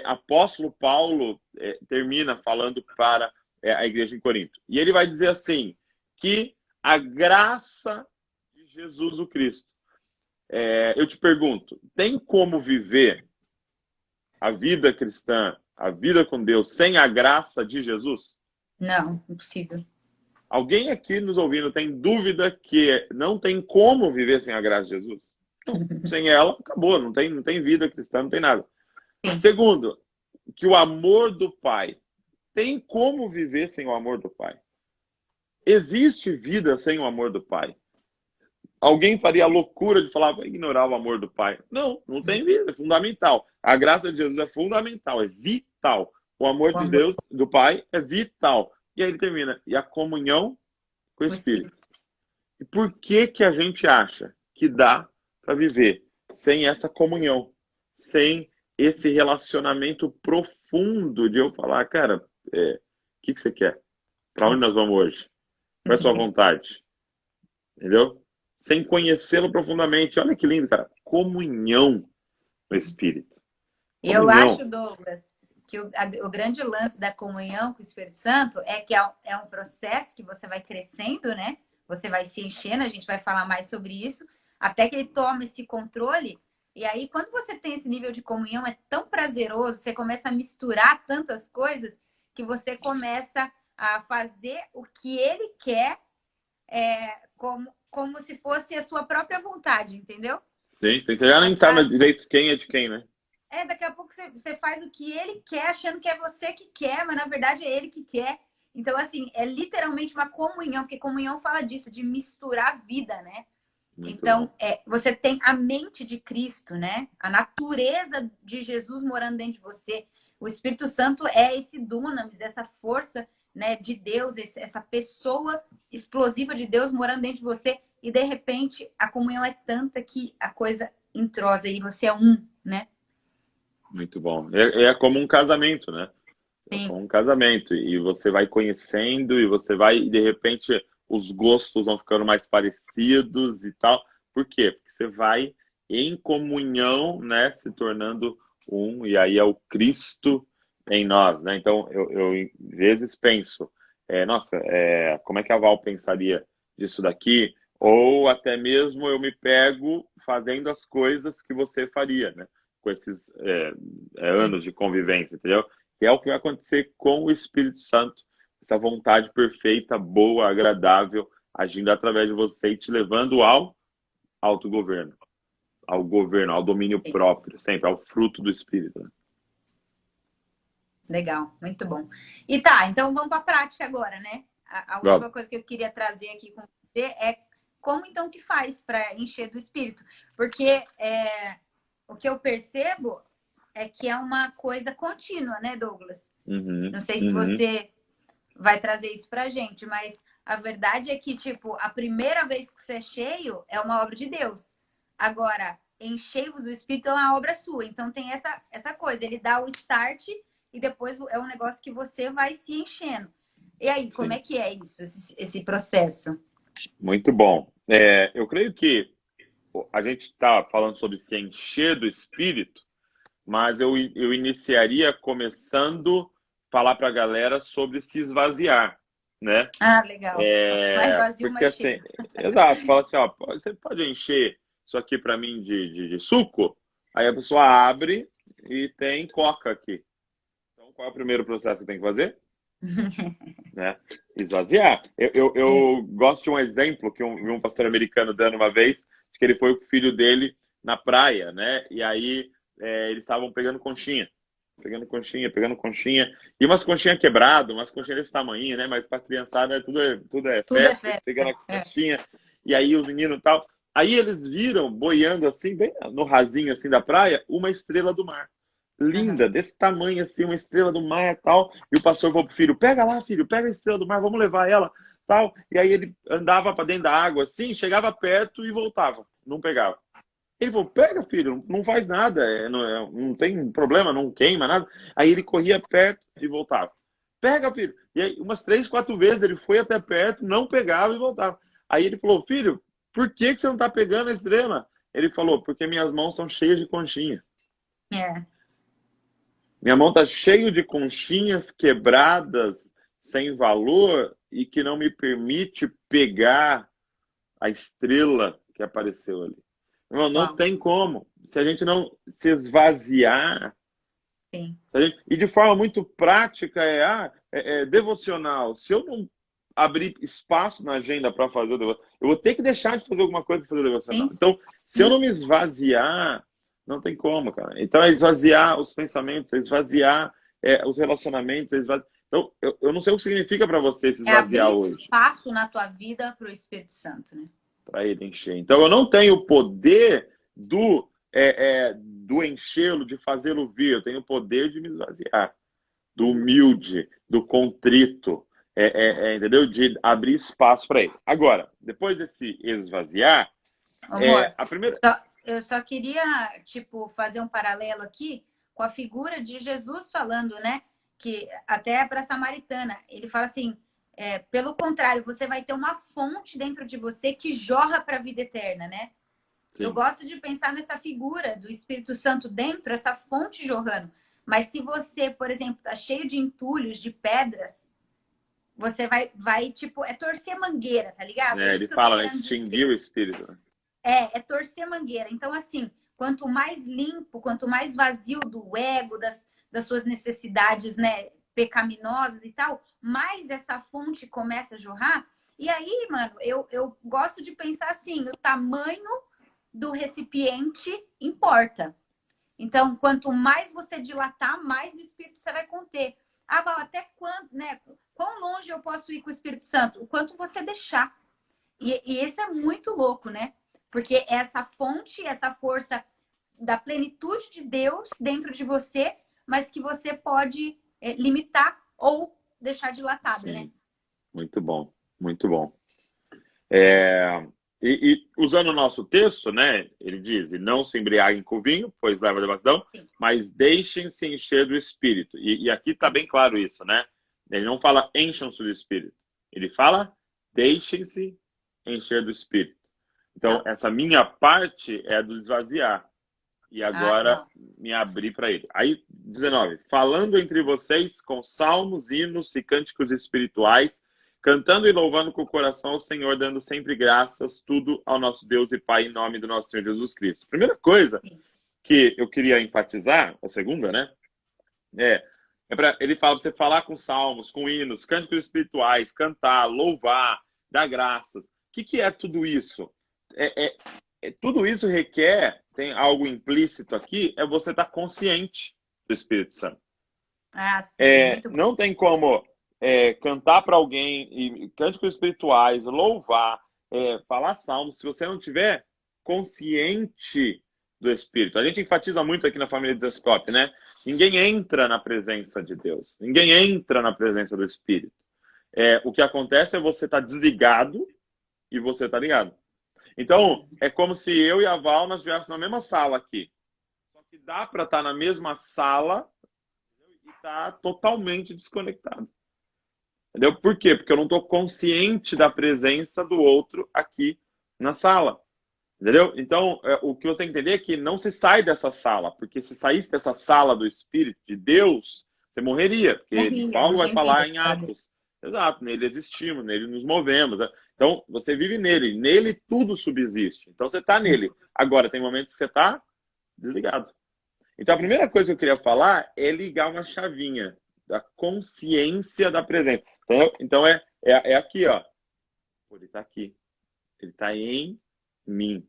apóstolo Paulo termina falando para a igreja em Corinto. E ele vai dizer assim, que a graça de Jesus o Cristo. Eu te pergunto, tem como viver a vida cristã a vida com Deus sem a graça de Jesus? Não, impossível. Alguém aqui nos ouvindo tem dúvida que não tem como viver sem a graça de Jesus? Não, sem ela, acabou, não tem vida cristã, não tem nada. Sim. Segundo, que o amor do Pai, tem como viver sem o amor do Pai? Existe vida sem o amor do Pai? Alguém faria a loucura de falar, vai ignorar o amor do Pai? Não, não tem vida, é fundamental. A graça de Jesus é fundamental, é vital. O amor O de amor, Deus, do Pai, é vital. E aí ele termina, e a comunhão com o o Espírito. Espírito. E por que que a gente acha que dá para viver sem essa comunhão, sem esse relacionamento profundo de eu falar, cara, o que você quer? Para onde nós vamos hoje? Qual é a sua vontade? Entendeu? Sem conhecê-lo profundamente. Olha que lindo, cara. Comunhão no Espírito. Eu Comunhão. acho, Douglas, que o grande lance da comunhão com o Espírito Santo é que é um processo que você vai crescendo, né? Você vai se enchendo, a gente vai falar mais sobre isso, até que ele toma esse controle. E aí, quando você tem esse nível de comunhão, é tão prazeroso, você começa a misturar tantas coisas que você começa a fazer o que ele quer, como se fosse a sua própria vontade, entendeu? Sim, sim. Você já nem sabe direito quem é de quem, né? Daqui a pouco você faz o que ele quer, achando que é você que quer, mas na verdade é ele que quer. Então, assim, é literalmente uma comunhão, porque comunhão fala disso, de misturar a vida, né? Muito Então, bom. você tem a mente de Cristo, né? A natureza de Jesus morando dentro de você. O Espírito Santo é esse dunamis, essa força, né, de Deus, essa pessoa explosiva de Deus morando dentro de você. E, de repente, a comunhão é tanta que a coisa entrosa e você é um, né? Muito bom. É como um casamento, né? É Sim. como um casamento. E você vai conhecendo, e você vai, e de repente, os gostos vão ficando mais parecidos e tal. Por quê? Porque você vai em comunhão, né? Se tornando um, e aí é o Cristo em nós, né? Então, eu em vezes penso, nossa, como é que a Val pensaria disso daqui? Ou até mesmo eu me pego fazendo as coisas que você faria, né? Com esses Sim. anos de convivência, entendeu? Que é o que vai acontecer com o Espírito Santo, essa vontade perfeita, boa, agradável, agindo através de você e te levando ao autogoverno, ao governo, ao domínio próprio, sempre, ao fruto do Espírito. Né? Legal, muito bom. E tá, então vamos para a prática agora, né? A última Vamos. coisa que eu queria trazer aqui com você é como então que faz para encher do espírito? Porque o que eu percebo é que é uma coisa contínua, né, Douglas? Uhum, Não sei se uhum. você vai trazer isso pra gente, mas a verdade é que, tipo, a primeira vez que você é cheio é uma obra de Deus. Agora, enchei-vos do Espírito é uma obra sua. Então tem essa coisa, ele dá o start e depois é um negócio que você vai se enchendo. E aí, como é Sim, que é isso, esse processo? muito bom. Eu creio que a gente está falando sobre se encher do Espírito, mas eu iniciaria começando a falar para a galera sobre se esvaziar, né? Ah, legal. Quanto mais vazio, Porque mais assim, cheio. exato, fala assim, ó, você pode encher isso aqui para mim de suco? Aí a pessoa abre e tem coca aqui. Então, qual é o primeiro processo que tem que fazer? Né? Esvaziar. É. Eu gosto de um exemplo que vi um pastor americano dando uma vez, que ele foi com o filho dele na praia, né? E aí eles estavam pegando conchinha, e umas conchinhas quebradas, umas conchinhas desse tamanho, né? Mas para criançada tudo é Tudo é festa, eles festa. pegando a É. conchinha, e aí os meninos e tal. Aí eles viram, boiando assim, bem no rasinho assim da praia, uma estrela do mar. Uhum. Linda, desse tamanho assim, uma estrela do mar e tal. E o pastor falou pro filho: pega lá, filho, pega a estrela do mar, vamos levar ela, tal. E aí ele andava para dentro da água assim, chegava perto e voltava, não pegava. Ele falou: pega, filho, não faz nada, não tem problema, não queima nada. Aí ele corria perto e voltava. Pega, filho. E aí, umas 3, 4 vezes ele foi até perto, não pegava e voltava. Aí ele falou: filho, por que você não tá pegando a estrela? Ele falou: porque minhas mãos estão cheias de conchinha. É. Minha mão tá cheia de conchinhas quebradas, sem valor, e que não me permite pegar a estrela que apareceu ali. Irmão, não Uau. tem como. Se a gente não se esvaziar, Sim. E de forma muito prática é devocional. Se eu não abrir espaço na agenda para fazer o devocional, eu vou ter que deixar de fazer alguma coisa para fazer o devocional. Sim. Então, se eu Sim. não me esvaziar, não tem como, cara. Então, é esvaziar os pensamentos, é esvaziar os relacionamentos. Então, eu não sei o que significa para você se É abrir esvaziar hoje, espaço na tua vida para o Espírito Santo, né? para ele encher. Então, eu não tenho o poder do enchê-lo, de fazê-lo vir. Eu tenho o poder de me esvaziar, do humilde, do contrito, entendeu? De abrir espaço para ele. Agora, depois desse esvaziar, Amor, a primeira. eu só queria, tipo, fazer um paralelo aqui com a figura de Jesus falando, né? Que até para a samaritana, ele fala assim: pelo contrário, você vai ter uma fonte dentro de você que jorra para a vida eterna, né? Eu Sim, gosto de pensar nessa figura do Espírito Santo dentro, essa fonte jorrando. Mas se você, por exemplo, tá cheio de entulhos, de pedras, você vai tipo, é torcer mangueira, tá ligado? É ele isso que eu tô fala, né? querendo Extinguir dizer. o espírito. Né? É torcer mangueira. Então, assim, quanto mais limpo, quanto mais vazio do ego, das suas necessidades, né, pecaminosas e tal, mais essa fonte começa a jorrar. E aí, mano, eu gosto de pensar assim, o tamanho do recipiente importa. Então, quanto mais você dilatar, mais do Espírito você vai conter. Ah, Val, até quando, né? Quão longe eu posso ir com o Espírito Santo? O quanto você deixar. E isso é muito louco, né? Porque essa fonte, essa força da plenitude de Deus dentro de você, mas que você pode limitar ou deixar dilatada, né? Sim, muito bom, muito bom. É, e usando o nosso texto, né? Ele diz: e não se embriaguem com vinho, pois leva a devassidão, Sim, mas deixem-se encher do espírito. E aqui está sim. bem claro isso, né? Ele não fala encham-se do espírito, ele fala deixem-se encher do espírito. Então, Tá. essa minha parte é do esvaziar. E Ah, agora legal. me abri para ele. Aí, 19. Falando entre vocês com salmos, hinos e cânticos espirituais, cantando e louvando com o coração ao Senhor, dando sempre graças, tudo ao nosso Deus e Pai, em nome do nosso Senhor Jesus Cristo. Primeira coisa Sim. que eu queria enfatizar, a segunda, né? Ele fala para você falar com salmos, com hinos, cânticos espirituais, cantar, louvar, dar graças. O que é tudo isso? É, é, tudo isso requer, tem algo implícito aqui, é você estar consciente do Espírito Santo. Ah, sim, muito bom. Não tem como cantar para alguém, cânticos espirituais, louvar, falar salmos, se você não tiver consciente do Espírito. A gente enfatiza muito aqui na família de Descope, né? Ninguém entra na presença de Deus. Ninguém entra na presença do Espírito. O que acontece é você estar desligado e você estar ligado. Então, é como se eu e a Val nós estivéssemos na mesma sala aqui. Só que dá para estar na mesma sala e estar totalmente desconectado. Entendeu? Por quê? Porque eu não estou consciente da presença do outro aqui na sala. Entendeu? Então, o que você tem que entender é que não se sai dessa sala, porque se saísse dessa sala do Espírito de Deus, você morreria, porque Morria, Paulo vai ninguém via. falar em Atos. Exato, nele existimos, nele nos movemos. Né? Então, você vive nele, nele tudo subsiste. Então, você está nele. Agora, tem momentos que você está desligado. Então, a primeira coisa que eu queria falar é ligar uma chavinha da consciência da presença. Então é aqui, ó. Ele está aqui. Ele está em mim.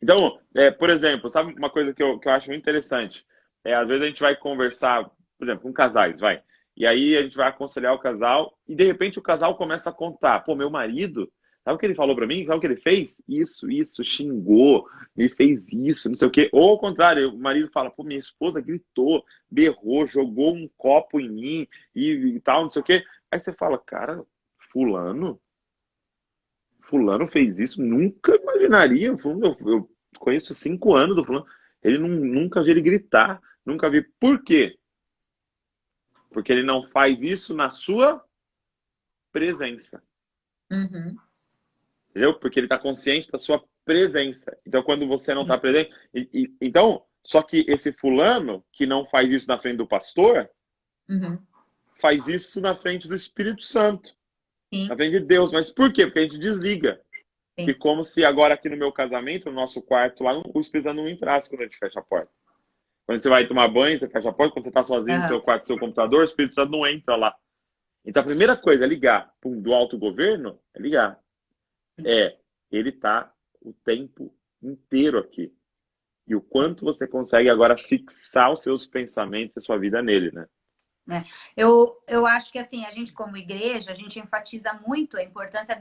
Então, por exemplo, sabe uma coisa que eu acho muito interessante? Às vezes a gente vai conversar, por exemplo, com casais, vai. E aí a gente vai aconselhar o casal e de repente o casal começa a contar. Pô, meu marido, sabe o que ele falou pra mim? Sabe o que ele fez? Isso, xingou, ele fez isso, não sei o quê. Ou ao contrário, o marido fala, pô, minha esposa gritou, berrou, jogou um copo em mim e tal, não sei o quê. Aí você fala, cara, fulano? Fulano fez isso, nunca imaginaria. Eu conheço 5 anos do fulano. Ele nunca vi ele gritar, nunca vi. Por quê? Porque ele não faz isso na sua presença. Uhum. Entendeu? Porque ele está consciente da sua presença. Então, quando você não está Sim. presente. Então, só que esse fulano que não faz isso na frente do pastor, Uhum. faz isso na frente do Espírito Santo, na Sim, frente de Deus. Mas por quê? Porque a gente desliga. E sim. como se agora aqui no meu casamento, no nosso quarto lá, o Espírito Santo não entrasse quando a gente fecha a porta. Quando você vai tomar banho, você fecha a porta. Quando você está sozinho no Aham. seu quarto, no seu computador, o Espírito Santo não entra lá. Então, a primeira coisa é ligar. Pum, do autogoverno é ligar. Ele está o tempo inteiro aqui. E o quanto você consegue agora fixar os seus pensamentos e a sua vida nele, né? Né? Eu acho que assim, a gente como igreja, a gente enfatiza muito a importância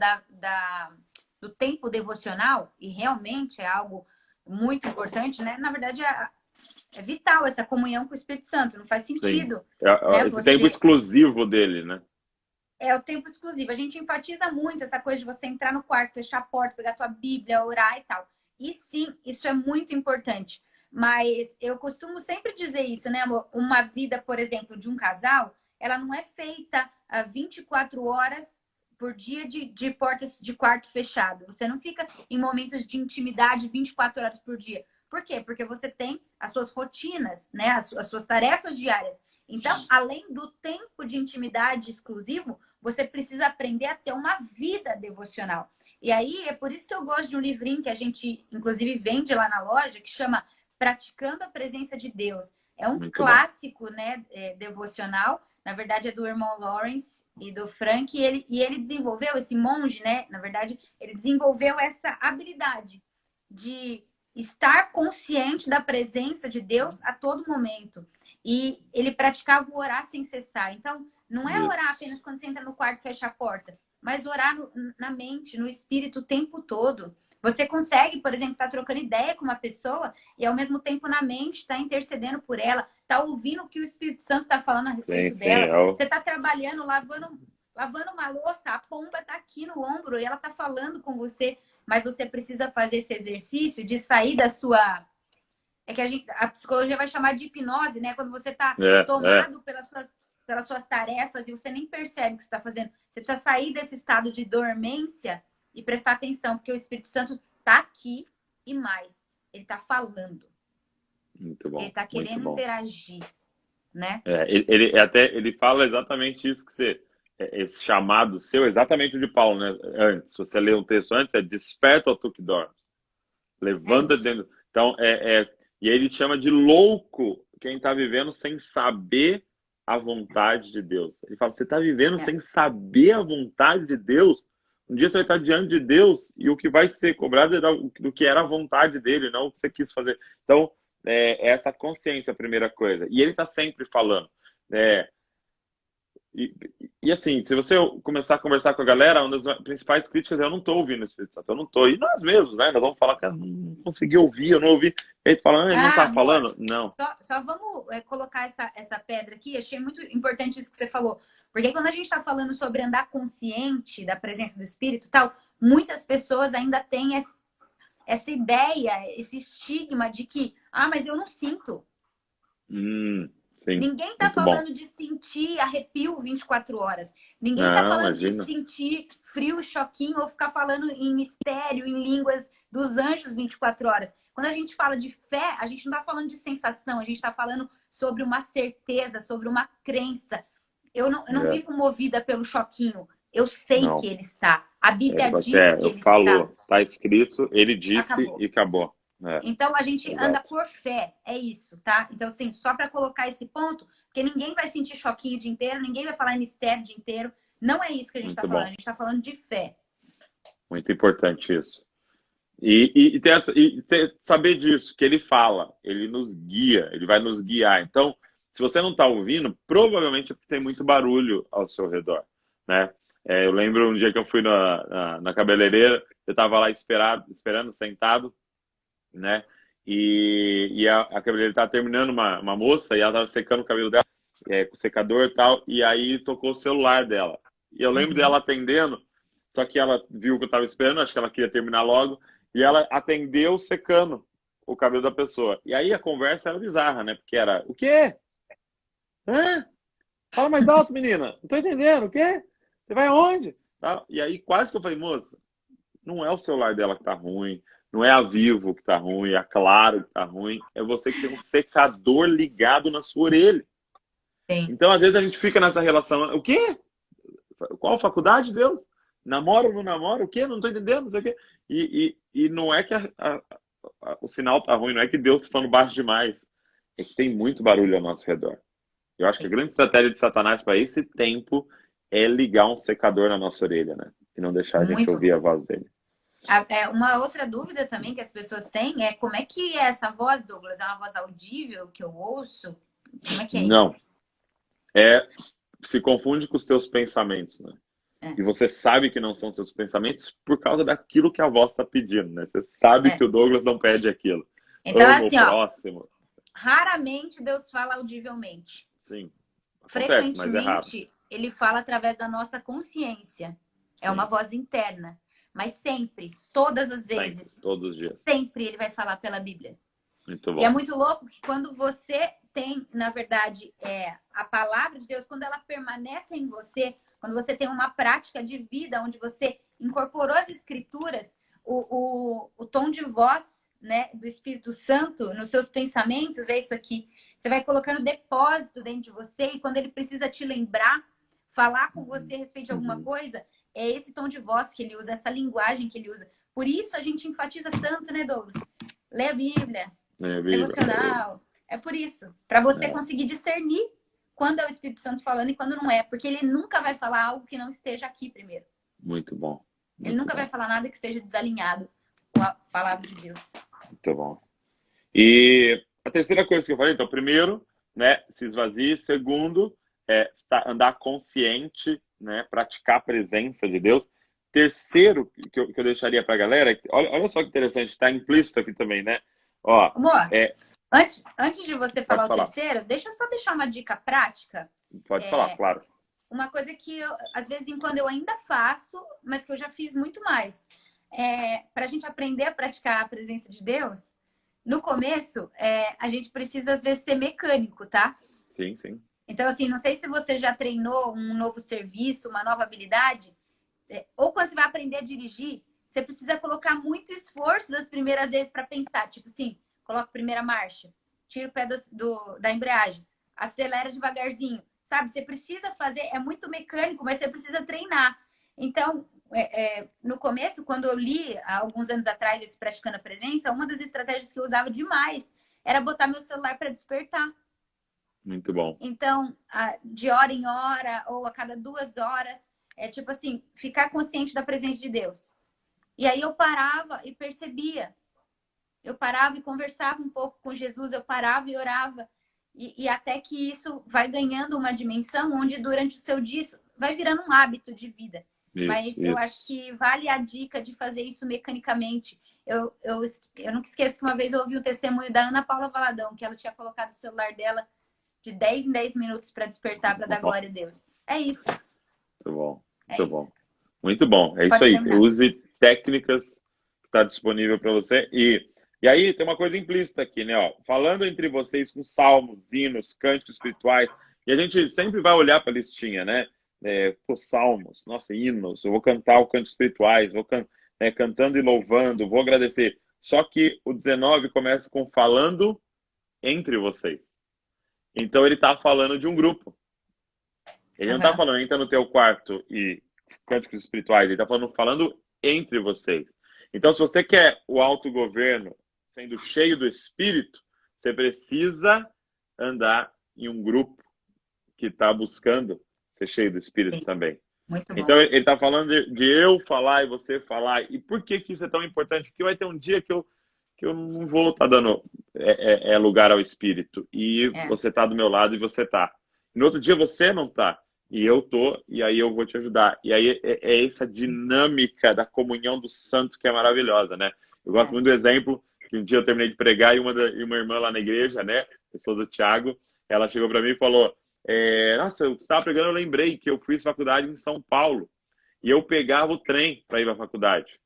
do tempo devocional, e realmente é algo muito importante, né? Na verdade, é vital essa comunhão com o Espírito Santo, não faz Sim. sentido, né? Esse tempo Você exclusivo dele, né? é o tempo exclusivo. A gente enfatiza muito essa coisa de você entrar no quarto, fechar a porta, pegar a tua Bíblia, orar e tal. E sim, isso é muito importante. Mas eu costumo sempre dizer isso, né, amor? Uma vida, por exemplo, de um casal, ela não é feita a 24 horas por dia de portas de quarto fechado. Você não fica em momentos de intimidade 24 horas por dia. Por quê? Porque você tem as suas rotinas, né? As suas tarefas diárias. Então, além do tempo de intimidade exclusivo, você precisa aprender a ter uma vida devocional. E aí, é por isso que eu gosto de um livrinho que a gente, inclusive, vende lá na loja, que chama Praticando a Presença de Deus. É um Muito bom. clássico, né, devocional. Na verdade, é do irmão Lawrence e do Frank. E ele desenvolveu, esse monge, né? Na verdade, ele desenvolveu essa habilidade de estar consciente da presença de Deus a todo momento. E ele praticava o orar sem cessar. Então, não é orar apenas Isso. quando você entra no quarto e fecha a porta, mas orar na mente, no espírito o tempo todo. Você consegue, por exemplo, estar trocando ideia com uma pessoa e ao mesmo tempo na mente está intercedendo por ela, está ouvindo o que o Espírito Santo está falando a Sim, respeito sim. dela. Você está trabalhando, lavando uma louça, a pomba está aqui no ombro e ela está falando com você, mas você precisa fazer esse exercício de sair da sua. É que a psicologia vai chamar de hipnose, né? Quando você está É. tomado pelas suas tarefas e você nem percebe o que você está fazendo. Você precisa sair desse estado de dormência e prestar atenção, porque o Espírito Santo está aqui e mais. Ele está falando. Muito Ele bom, está muito querendo bom. interagir, né? Ele fala exatamente isso que você, esse chamado seu, exatamente o de Paulo, né? Antes, se você ler um texto antes, é desperta, ó tu que dormes. É Levanta isso. dentro. Então, e aí ele chama de louco quem está vivendo sem saber a vontade de Deus. Ele fala, você está vivendo É. sem saber a vontade de Deus. Um dia você vai estar diante de Deus e o que vai ser cobrado é do que era a vontade dele, não o que você quis fazer. Então, essa consciência é a primeira coisa. E ele está sempre falando. É, e, e assim, se você começar a conversar com a galera, uma das principais críticas é eu não estou ouvindo o Espírito Santo, eu não estou. E nós mesmos, né? Nós vamos falar que eu não consegui ouvir, eu não ouvi. E aí tu fala, ele não Ah, está amor, falando? Não. só vamos colocar essa pedra aqui. Achei muito importante isso que você falou. Porque quando a gente está falando sobre andar consciente da presença do Espírito e tal, muitas pessoas ainda têm essa ideia, esse estigma de que, mas eu não sinto. Sim, Ninguém está muito bom. falando de sentir arrepio 24 horas. Ninguém está Não, falando de imagina. sentir frio, choquinho ou ficar falando em mistério, em línguas dos anjos 24 horas. Quando a gente fala de fé, a gente não está falando de sensação, a gente está falando sobre uma certeza, sobre uma crença. Eu não É, vivo movida pelo choquinho. Eu sei que não. ele está. A Bíblia diz que Eu ele está. falou, está escrito, ele disse Acabou. e acabou. Então a gente anda Exato. por fé, é isso, tá? Então, assim, só para colocar esse ponto, porque ninguém vai sentir choquinho o dia inteiro, ninguém vai falar em mistério o dia inteiro. Não é isso que a gente está Muito falando, a bom. gente está falando de fé. Muito importante isso. Saber disso, que ele fala, ele nos guia, ele vai nos guiar. Então, se você não está ouvindo, provavelmente é porque tem muito barulho ao seu redor, né? Eu lembro um dia que eu fui na cabeleireira, eu estava lá esperando, sentado, né? E a cabeleireira estava terminando uma moça e ela estava secando o cabelo dela com secador e tal, e aí tocou o celular dela. E eu lembro Uhum. dela atendendo, só que ela viu que eu estava esperando, acho que ela queria terminar logo, e ela atendeu secando o cabelo da pessoa. E aí a conversa era bizarra, né? Porque era, o quê? Hã? Fala mais alto, menina. Não tô entendendo, o quê? Você vai aonde? Tá? E aí quase que eu falei, moça, não é o celular dela que tá ruim, não é a Vivo que tá ruim, é a Claro que tá ruim, é você que tem um secador ligado na sua orelha. Sim. Então, às vezes, a gente fica nessa relação, o quê? Qual faculdade, Deus? Namoro ou não namoro? O quê? Não tô entendendo, não sei o quê. E não é que o sinal tá ruim, não é que Deus tá falando baixo demais. é que tem muito barulho ao nosso redor. Eu acho que a grande estratégia de Satanás para esse tempo é ligar um secador na nossa orelha, né? E não deixar a gente Muito. ouvir a voz dele. Uma outra dúvida também que as pessoas têm é como é que é essa voz, Douglas? É uma voz audível que eu ouço? Como é que é isso? Não. Se confunde com os teus pensamentos, né? É, E você sabe que não são seus pensamentos por causa daquilo que a voz está pedindo, né? Você sabe é. que o Douglas não pede aquilo. Então, Ama o assim, ó, próximo. raramente Deus fala audivelmente. Sim, acontece, mas é raro. Frequentemente, ele fala através da nossa consciência. É uma Sim, voz interna. Mas sempre, todas as sempre, vezes, todos os dias. sempre ele vai falar pela Bíblia. Muito E é bom. muito louco que quando você tem, na verdade, a palavra de Deus, quando ela permanece em você, quando você tem uma prática de vida onde você incorporou as escrituras, o tom de voz, né, do Espírito Santo nos seus pensamentos é isso aqui. Você vai colocando depósito dentro de você e quando ele precisa te lembrar, falar com você a respeito de alguma coisa, é esse tom de voz que ele usa, essa linguagem que ele usa. Por isso a gente enfatiza tanto, né, Douglas? Lê a Bíblia, devocional. É por isso. Para você conseguir discernir quando é o Espírito Santo falando e quando não é. Porque ele nunca vai falar algo que não esteja aqui primeiro. Muito bom. Ele nunca vai falar nada que esteja desalinhado com a palavra de Deus. Muito bom. E a terceira coisa que eu falei, então, primeiro, né, se esvazie. Segundo, andar consciente, né, praticar a presença de Deus. Terceiro, que eu deixaria para a galera, olha só que interessante, está implícito aqui também, né? Ó, Amor, antes de você falar o terceiro, deixa eu só deixar uma dica prática. Pode falar, claro. Uma coisa que, às vezes, quando eu ainda faço, mas que eu já fiz muito mais. Para a gente aprender a praticar a presença de Deus, no começo, a gente precisa, às vezes, ser mecânico, tá? Sim, sim. Então, assim, não sei se você já treinou um novo serviço, uma nova habilidade, ou quando você vai aprender a dirigir, você precisa colocar muito esforço das primeiras vezes para pensar. Tipo assim, coloca a primeira marcha, tira o pé da embreagem, acelera devagarzinho. Sabe, você precisa fazer, é muito mecânico, mas você precisa treinar. Então, no começo, quando eu li, há alguns anos atrás, esse Praticando a Presença, uma das estratégias que eu usava demais era botar meu celular para despertar. Muito bom. Então, de hora em hora, ou a cada 2 horas, tipo assim, ficar consciente da presença de Deus. E aí eu parava e percebia. Eu parava e conversava um pouco com Jesus, eu parava e orava. E até que isso vai ganhando uma dimensão onde durante o seu dia isso vai virando um hábito de vida. Mas eu acho que vale a dica de fazer isso mecanicamente. Eu nunca esqueço que uma vez eu ouvi o testemunho da Ana Paula Valadão, que ela tinha colocado o celular dela de 10 em 10 minutos para despertar, para dar glória a Deus. É isso. Muito bom. Muito bom. Muito bom. É isso Pode aí. terminar. Use técnicas que está disponível para você. E aí tem uma coisa implícita aqui, né? Ó, falando entre vocês com salmos, hinos, cânticos espirituais. E a gente sempre vai olhar para a listinha, né? Salmos, nossa, hinos. Eu vou cantar o cânticos espirituais, vou cantando e louvando, vou agradecer. Só que o 19 começa com falando entre vocês. Então ele está falando de um grupo. Ele não está falando, entra no teu quarto e cânticos espirituais. Ele está falando entre vocês. Então, se você quer o autogoverno sendo cheio do Espírito, você precisa andar em um grupo que está buscando ser cheio do Espírito também. Muito bom. Então, ele está falando de eu falar e você falar. E por que isso é tão importante? Porque vai ter um dia que eu não vou estar dando lugar ao Espírito. E você está do meu lado e você está. No outro dia você não está. E eu tô, e aí eu vou te ajudar. E aí é essa dinâmica da comunhão dos santos que é maravilhosa, né? Eu gosto muito do exemplo que um dia eu terminei de pregar e uma irmã lá na igreja, né? A esposa do Thiago, ela chegou para mim e falou: nossa, eu estava pregando, eu lembrei que eu fiz faculdade em São Paulo e eu pegava o trem para ir para a faculdade.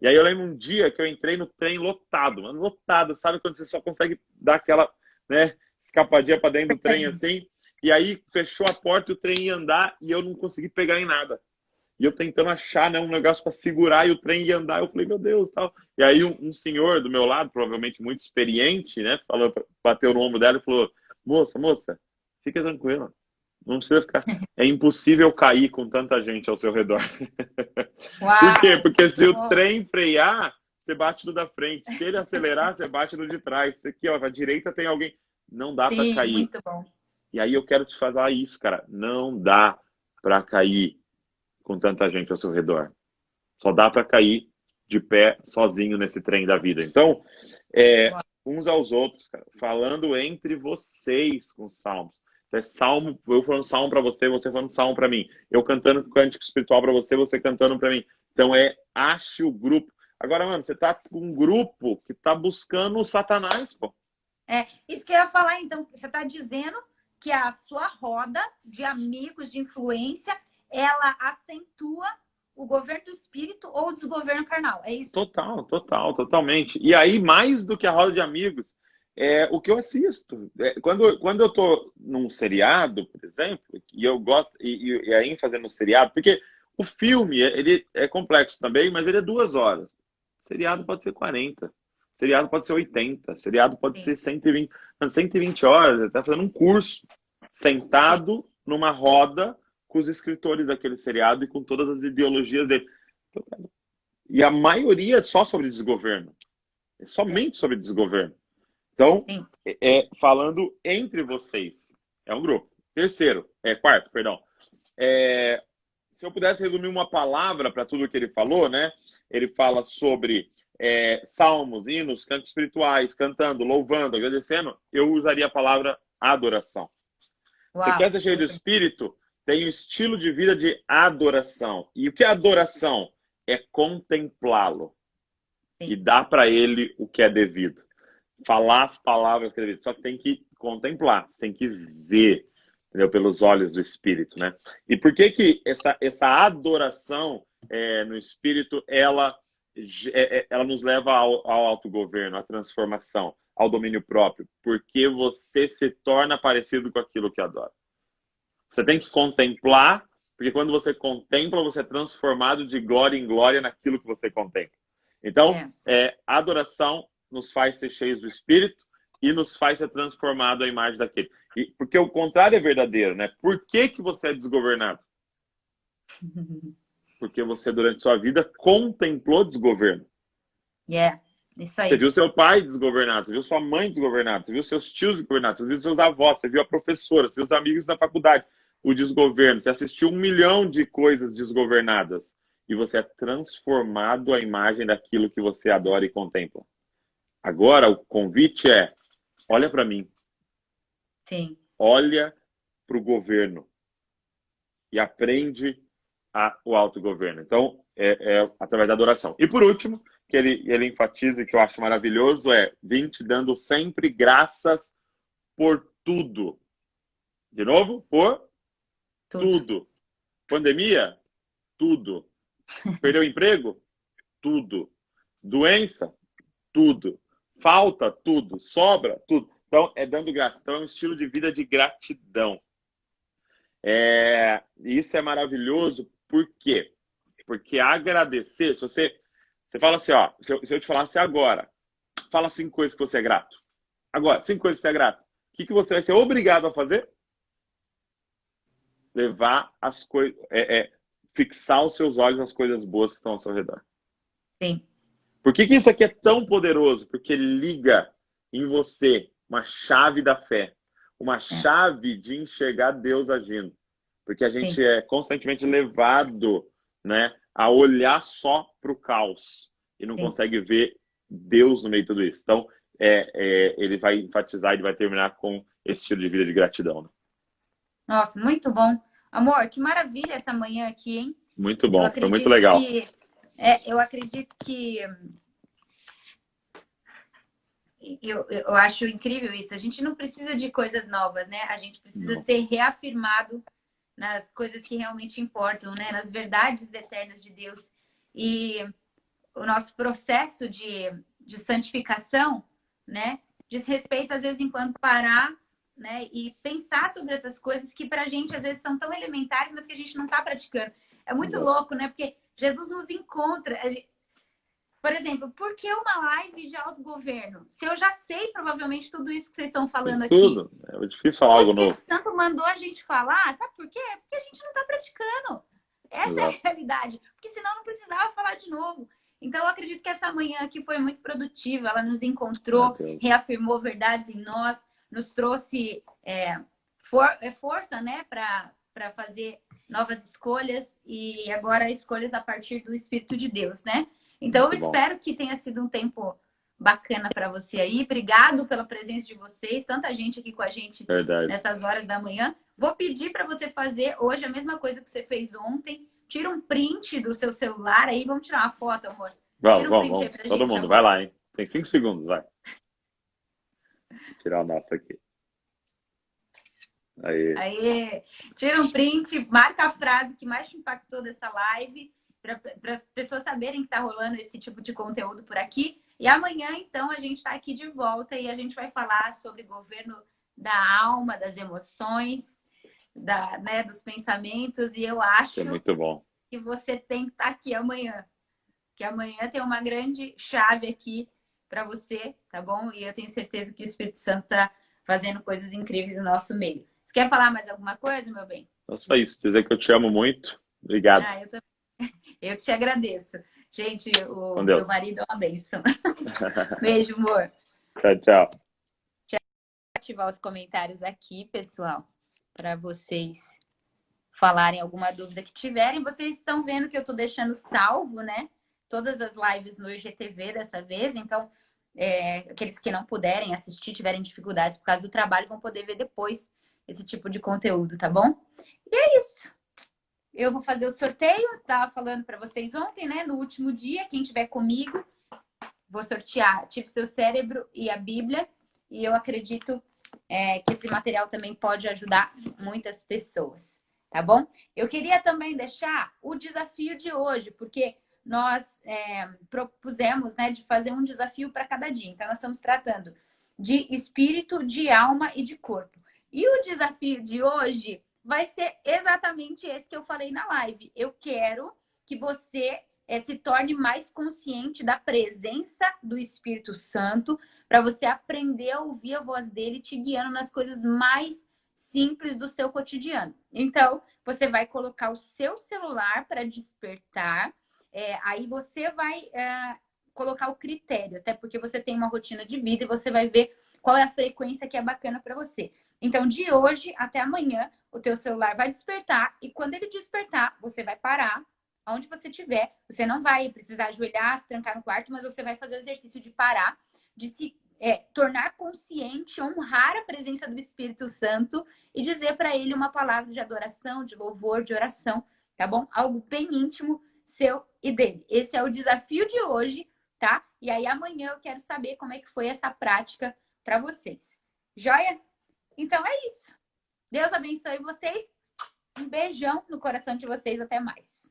E aí eu lembro um dia que eu entrei no trem lotado, mano, lotado, sabe quando você só consegue dar aquela, né, escapadinha para dentro do trem assim? E aí fechou a porta e o trem ia andar e eu não consegui pegar em nada. E eu tentando achar, né, um negócio para segurar e o trem ia andar. Eu falei, meu Deus, tal. E aí um senhor do meu lado, provavelmente muito experiente, né, bateu no ombro dela e falou: moça, fica tranquila. Não precisa ficar. É impossível cair com tanta gente ao seu redor. Uau. Por quê? Porque se o trem frear, você bate no da frente. Se ele acelerar, você bate no de trás. Aqui, ó, à direita tem alguém. Não dá para Sim, cair. muito bom. E aí eu quero te falar isso, cara. Não dá para cair com tanta gente ao seu redor. Só dá para cair de pé sozinho nesse trem da vida. Então, Uau. uns aos outros, cara, falando entre vocês com salmos. É salmo, eu falando salmo para você, você falando salmo para mim. Eu cantando cântico espiritual para você, você cantando para mim. Então ache o grupo. Agora, mano, você tá com um grupo que tá buscando o Satanás, pô. Isso que eu ia falar, então, você está dizendo que a sua roda de amigos, de influência, ela acentua o governo do espírito ou o desgoverno carnal, é isso? Totalmente. E aí, mais do que a roda de amigos, é o que eu assisto. Quando eu tô num seriado, por exemplo, e eu gosto, e a ênfase no seriado, porque o filme, ele é complexo também, mas ele é 2 horas. Seriado pode ser 40, seriado pode ser 80, seriado pode Sim, ser 120. 120 horas, ele tá fazendo um curso, sim, sentado numa roda com os escritores daquele seriado e com todas as ideologias dele. E a maioria é só sobre desgoverno. É é, somente sobre desgoverno. Então, sim. falando entre vocês. É um grupo. Quarto, perdão. Se eu pudesse resumir uma palavra para tudo que ele falou, né? Ele fala sobre salmos, hinos, cantos espirituais, cantando, louvando, agradecendo. Eu usaria a palavra adoração. Você Uau, quer ser cheio do muito Espírito? Tem um estilo de vida de adoração. E o que é adoração? É contemplá-lo e sim, dar para ele o que é devido. Falar as palavras que é devido. Só que tem que contemplar, tem que ver, entendeu? Pelos olhos do Espírito, né? E por que que essa adoração no Espírito, ela nos leva ao autogoverno, à transformação, ao domínio próprio? Porque você se torna parecido com aquilo que adora. Você tem que contemplar, porque quando você contempla, você é transformado de glória em glória naquilo que você contempla. Então, é, a adoração nos faz ser cheios do Espírito e nos faz ser transformado à imagem daquele. Porque o contrário é verdadeiro, né? Por que que você é desgovernado? Porque você, durante sua vida, contemplou desgoverno. isso Você aí, viu seu pai desgovernado, você viu sua mãe desgovernada, você viu seus tios desgovernados, você viu seus avós, você viu a professora, você viu os amigos da faculdade, o desgoverno. Você assistiu 1 milhão de coisas desgovernadas e você é transformado à imagem daquilo que você adora e contempla. Agora, o convite olha para mim, sim, olha para o governo e aprende o autogoverno. Então, através da adoração. E por último, que ele enfatiza e que eu acho maravilhoso vim te dando sempre graças por tudo. De novo, por tudo. tudo. Pandemia? Tudo. Perdeu o emprego? Tudo. Doença? Tudo. Falta? Tudo. Sobra? Tudo. Então, dando graça. Então, é um estilo de vida de gratidão. Isso é maravilhoso. Por quê? Porque agradecer, se você fala assim, ó, se eu te falasse agora, fala 5 coisas que você é grato. Agora, 5 coisas que você é grato. O que você vai ser obrigado a fazer? Levar as coisas, fixar os seus olhos nas coisas boas que estão ao seu redor. Sim, Por que que isso aqui é tão poderoso? Porque liga em você uma chave da fé, uma é, chave de enxergar Deus agindo. Porque a sim, gente é constantemente levado, né, a olhar só para o caos e não sim. consegue ver Deus no meio de tudo isso. Então, ele vai enfatizar, ele vai terminar com esse estilo de vida de gratidão. Né? Nossa, muito bom. Amor, que maravilha essa manhã aqui, hein? Muito Eu bom, foi muito acredito legal. que eu acredito que eu acho incrível isso. A gente não precisa de coisas novas, né? A gente precisa Não. ser reafirmado nas coisas que realmente importam, né? Nas verdades eternas de Deus. E o nosso processo de santificação, né? Diz respeito, às vezes, enquanto parar, né? E pensar sobre essas coisas que pra gente, às vezes, são tão elementares, mas que a gente não tá praticando. É muito Exato. louco, né? Porque Jesus nos encontra. Por exemplo, por que uma live de autogoverno? Se eu já sei provavelmente tudo isso que vocês estão falando aqui. Tudo. É difícil falar O algo Espírito novo. Santo mandou a gente falar, sabe por quê? Porque a gente não está praticando. Essa é a Exato. realidade. Porque senão não precisava falar de novo. Então, eu acredito que essa manhã aqui foi muito produtiva. Ela nos Meu encontrou, Deus. reafirmou verdades em nós, nos trouxe força, né, para fazer novas escolhas e agora escolhas a partir do Espírito de Deus, né? Então, eu espero que tenha sido um tempo bacana para você aí. Obrigado pela presença de vocês, tanta gente aqui com a gente nessas horas da manhã. Vou pedir para você fazer hoje a mesma coisa que você fez ontem. Tira um print do seu celular aí, vamos tirar uma foto, amor. Vamos. Todo mundo, amor. Vai lá, hein? Tem 5 segundos, vai. Vou tirar o nosso aqui. Aí, tira um print, marca a frase que mais te impactou dessa live, para as pessoas saberem que está rolando esse tipo de conteúdo por aqui. E amanhã, então, a gente está aqui de volta e a gente vai falar sobre governo da alma, das emoções, né, dos pensamentos. E eu acho muito bom. Que você tem que estar aqui amanhã. Que amanhã tem uma grande chave aqui para você, tá bom? E eu tenho certeza que o Espírito Santo está fazendo coisas incríveis no nosso meio. Você quer falar mais alguma coisa, meu bem? Não, só isso. Dizer que eu te amo muito. Obrigado. Eu também. Eu que te agradeço. Gente, o meu marido é uma bênção. Beijo, amor. Tchau, tchau. Deixa eu ativar os comentários aqui, pessoal, para vocês falarem alguma dúvida que tiverem. Vocês estão vendo que eu estou deixando salvo, né? Todas as lives no IGTV dessa vez. Então, aqueles que não puderem assistir, tiverem dificuldades por causa do trabalho, vão poder ver depois esse tipo de conteúdo, tá bom? E é isso. Eu vou fazer o sorteio, tava falando para vocês ontem, né? No último dia, quem tiver comigo, vou sortear Ative Seu Cérebro e a Bíblia. E eu acredito que esse material também pode ajudar muitas pessoas, tá bom? Eu queria também deixar o desafio de hoje, porque nós propusemos, né, de fazer um desafio para cada dia. Então, nós estamos tratando de espírito, de alma e de corpo. E o desafio de hoje vai ser exatamente esse que eu falei na live. Eu quero que você se torne mais consciente da presença do Espírito Santo, para você aprender a ouvir a voz dele te guiando nas coisas mais simples do seu cotidiano. Então, você vai colocar o seu celular para despertar, aí você vai colocar o critério, até porque você tem uma rotina de vida e você vai ver qual é a frequência que é bacana para você. Então, de hoje até amanhã, o teu celular vai despertar e quando ele despertar, você vai parar onde você estiver. Você não vai precisar ajoelhar, se trancar no quarto, mas você vai fazer o exercício de parar, de se tornar consciente, honrar a presença do Espírito Santo e dizer para ele uma palavra de adoração, de louvor, de oração, tá bom? Algo bem íntimo, seu e dele. Esse é o desafio de hoje, tá? E aí amanhã eu quero saber como é que foi essa prática para vocês. Joia? Então é isso. Deus abençoe vocês. Um beijão no coração de vocês. Até mais.